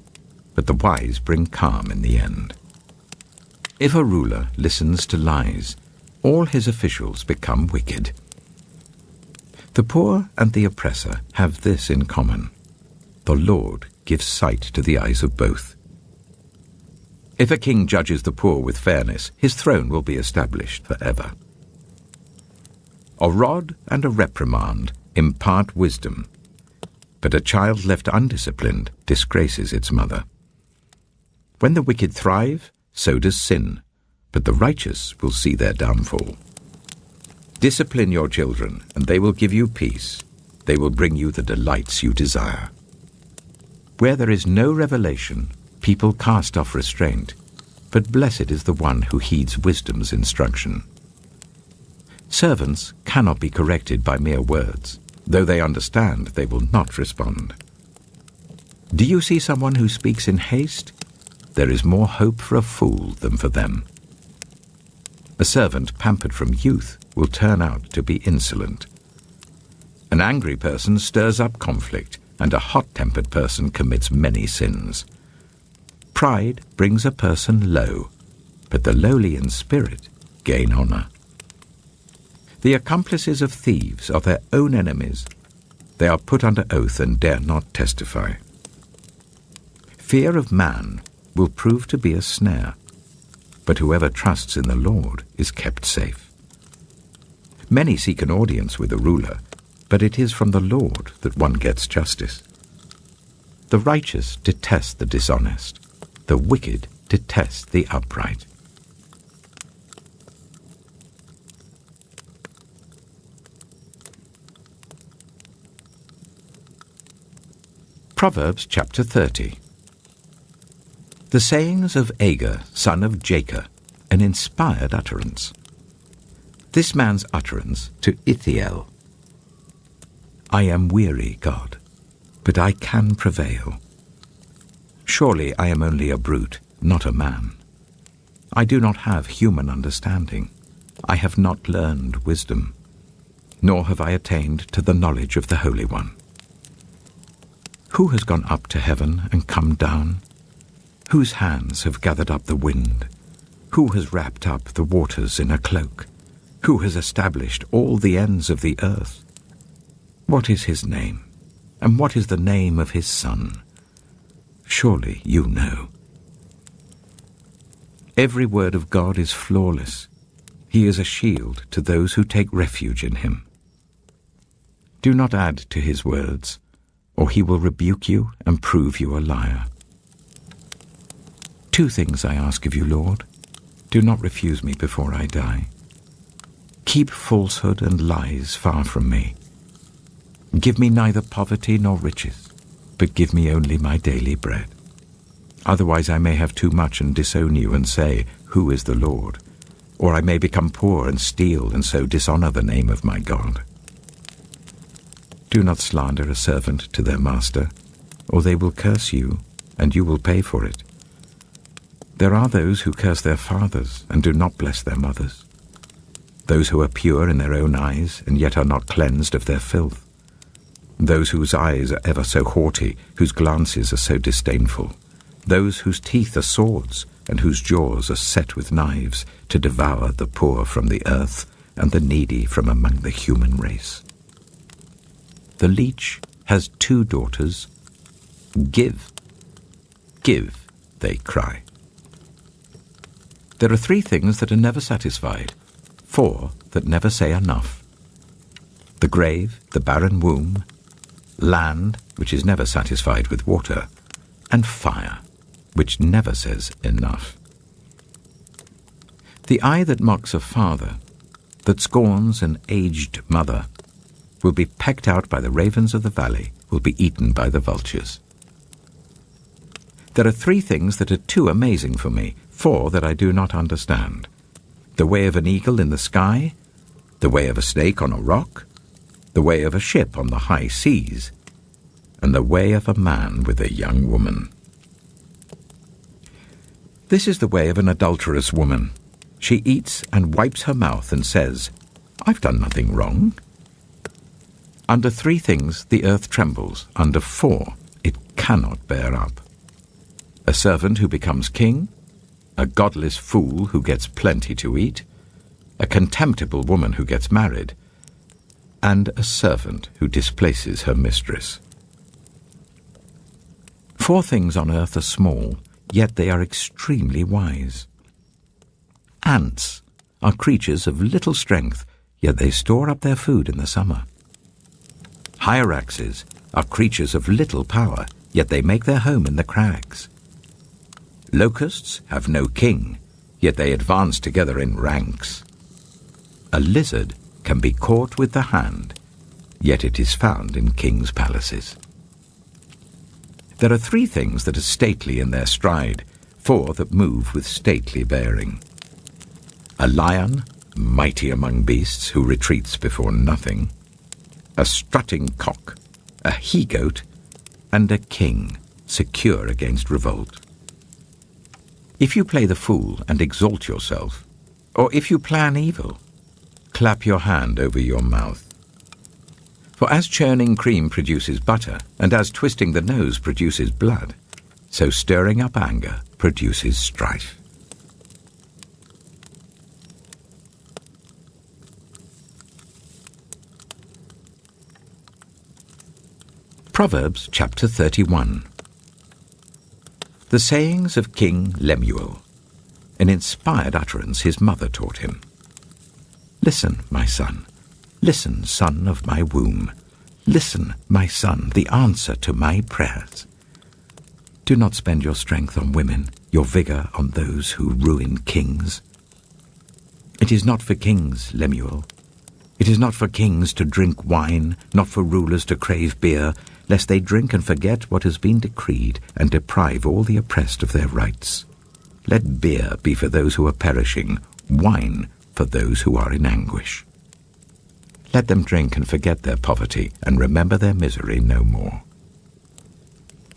but the wise bring calm in the end. If a ruler listens to lies, all his officials become wicked. The poor and the oppressor have this in common: the Lord gives sight to the eyes of both. If a king judges the poor with fairness, his throne will be established forever. A rod and a reprimand impart wisdom, but a child left undisciplined disgraces its mother. When the wicked thrive, so does sin, but the righteous will see their downfall. Discipline your children, and they will give you peace. They will bring you the delights you desire. Where there is no revelation, people cast off restraint, but blessed is the one who heeds wisdom's instruction. Servants cannot be corrected by mere words. Though they understand, they will not respond. Do you see someone who speaks in haste? There is more hope for a fool than for them. A servant pampered from youth will turn out to be insolent. An angry person stirs up conflict, and a hot-tempered person commits many sins. Pride brings a person low, but the lowly in spirit gain honor. The accomplices of thieves are their own enemies. They are put under oath and dare not testify. Fear of man will prove to be a snare, but whoever trusts in the Lord is kept safe. Many seek an audience with a ruler, but it is from the Lord that one gets justice. The righteous detest the dishonest. The wicked detest the upright. Proverbs chapter 30. The sayings of Agur, son of Jacob, an inspired utterance. This man's utterance to Ithiel. I am weary, God, but I can prevail. Surely I am only a brute, not a man. I do not have human understanding. I have not learned wisdom, nor have I attained to the knowledge of the Holy One. Who has gone up to heaven and come down? Whose hands have gathered up the wind? Who has wrapped up the waters in a cloak? Who has established all the ends of the earth? What is his name? And what is the name of his son? Surely you know. Every word of God is flawless. He is a shield to those who take refuge in him. Do not add to his words, or he will rebuke you and prove you a liar. 2 things I ask of you, Lord. Do not refuse me before I die. Keep falsehood and lies far from me. Give me neither poverty nor riches, but give me only my daily bread. Otherwise I may have too much and disown you and say, Who is the Lord? Or I may become poor and steal and so dishonor the name of my God. Do not slander a servant to their master, or they will curse you, and you will pay for it. There are those who curse their fathers and do not bless their mothers, those who are pure in their own eyes and yet are not cleansed of their filth, those whose eyes are ever so haughty, whose glances are so disdainful, those whose teeth are swords and whose jaws are set with knives, to devour the poor from the earth and the needy from among the human race. The leech has 2 daughters. Give, give, they cry. There are 3 things that are never satisfied, 4 that never say enough. The grave, the barren womb, land, which is never satisfied with water, and fire, which never says enough. The eye that mocks a father, that scorns an aged mother, will be pecked out by the ravens of the valley, will be eaten by the vultures. There are 3 things that are too amazing for me, 4 that I do not understand. The way of an eagle in the sky, the way of a snake on a rock, the way of a ship on the high seas, and the way of a man with a young woman. This is the way of an adulterous woman. She eats and wipes her mouth and says, I've done nothing wrong. Under 3 things the earth trembles, under 4 it cannot bear up. A servant who becomes king, a godless fool who gets plenty to eat, a contemptible woman who gets married, and a servant who displaces her mistress. 4 things on earth are small, yet they are extremely wise. Ants are creatures of little strength, yet they store up their food in the summer. Hyraxes are creatures of little power, yet they make their home in the crags. Locusts have no king, yet they advance together in ranks. A lizard can be caught with the hand, yet it is found in kings' palaces. There are 3 things that are stately in their stride, 4 that move with stately bearing. A lion, mighty among beasts, who retreats before nothing, a strutting cock, a he-goat, and a king, secure against revolt. If you play the fool and exalt yourself, or if you plan evil, clap your hand over your mouth. For as churning cream produces butter, and as twisting the nose produces blood, so stirring up anger produces strife. Proverbs chapter 31. The sayings of King Lemuel, an inspired utterance his mother taught him. Listen, my son. Listen, son of my womb. Listen, my son, the answer to my prayers. Do not spend your strength on women, your vigor on those who ruin kings. It is not for kings, Lemuel. It is not for kings to drink wine, not for rulers to crave beer, lest they drink and forget what has been decreed, and deprive all the oppressed of their rights. Let beer be for those who are perishing, wine for those who are in anguish. Let them drink and forget their poverty, and remember their misery no more.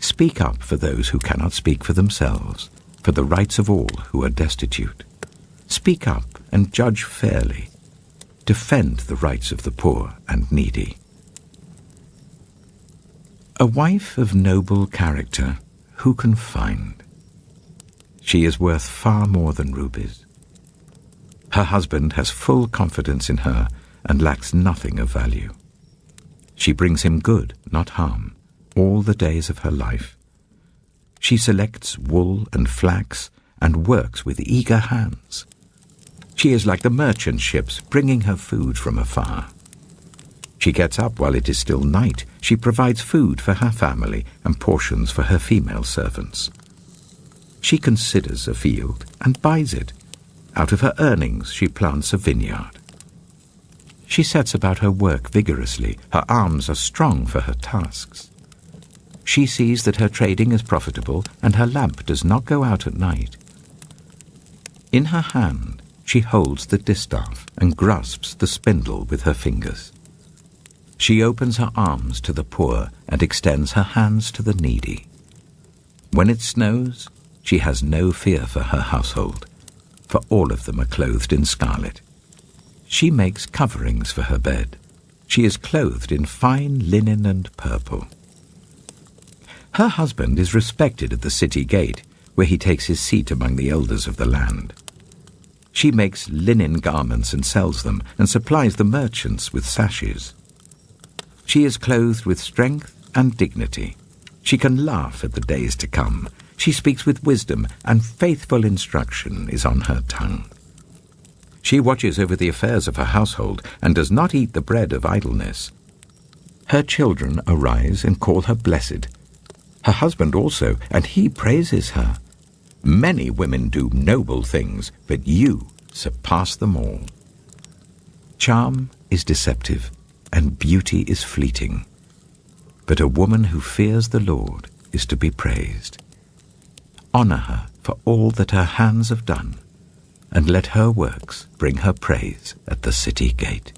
Speak up for those who cannot speak for themselves, for the rights of all who are destitute. Speak up and judge fairly. Defend the rights of the poor and needy. A wife of noble character who can find? She is worth far more than rubies. Her husband has full confidence in her and lacks nothing of value. She brings him good, not harm, all the days of her life. She selects wool and flax and works with eager hands. She is like the merchant ships bringing her food from afar. She gets up while it is still night. She provides food for her family and portions for her female servants. She considers a field and buys it. Out of her earnings she plants a vineyard. She sets about her work vigorously. Her arms are strong for her tasks. She sees that her trading is profitable, and her lamp does not go out at night. In her hand she holds the distaff and grasps the spindle with her fingers. She opens her arms to the poor and extends her hands to the needy. When it snows, she has no fear for her household, for all of them are clothed in scarlet. She makes coverings for her bed. She is clothed in fine linen and purple. Her husband is respected at the city gate, where he takes his seat among the elders of the land. She makes linen garments and sells them, and supplies the merchants with sashes. She is clothed with strength and dignity. She can laugh at the days to come. She speaks with wisdom, and faithful instruction is on her tongue. She watches over the affairs of her household, and does not eat the bread of idleness. Her children arise and call her blessed. Her husband also, and he praises her. Many women do noble things, but you surpass them all. Charm is deceptive, and beauty is fleeting. But a woman who fears the Lord is to be praised. Honor her for all that her hands have done, and let her works bring her praise at the city gate.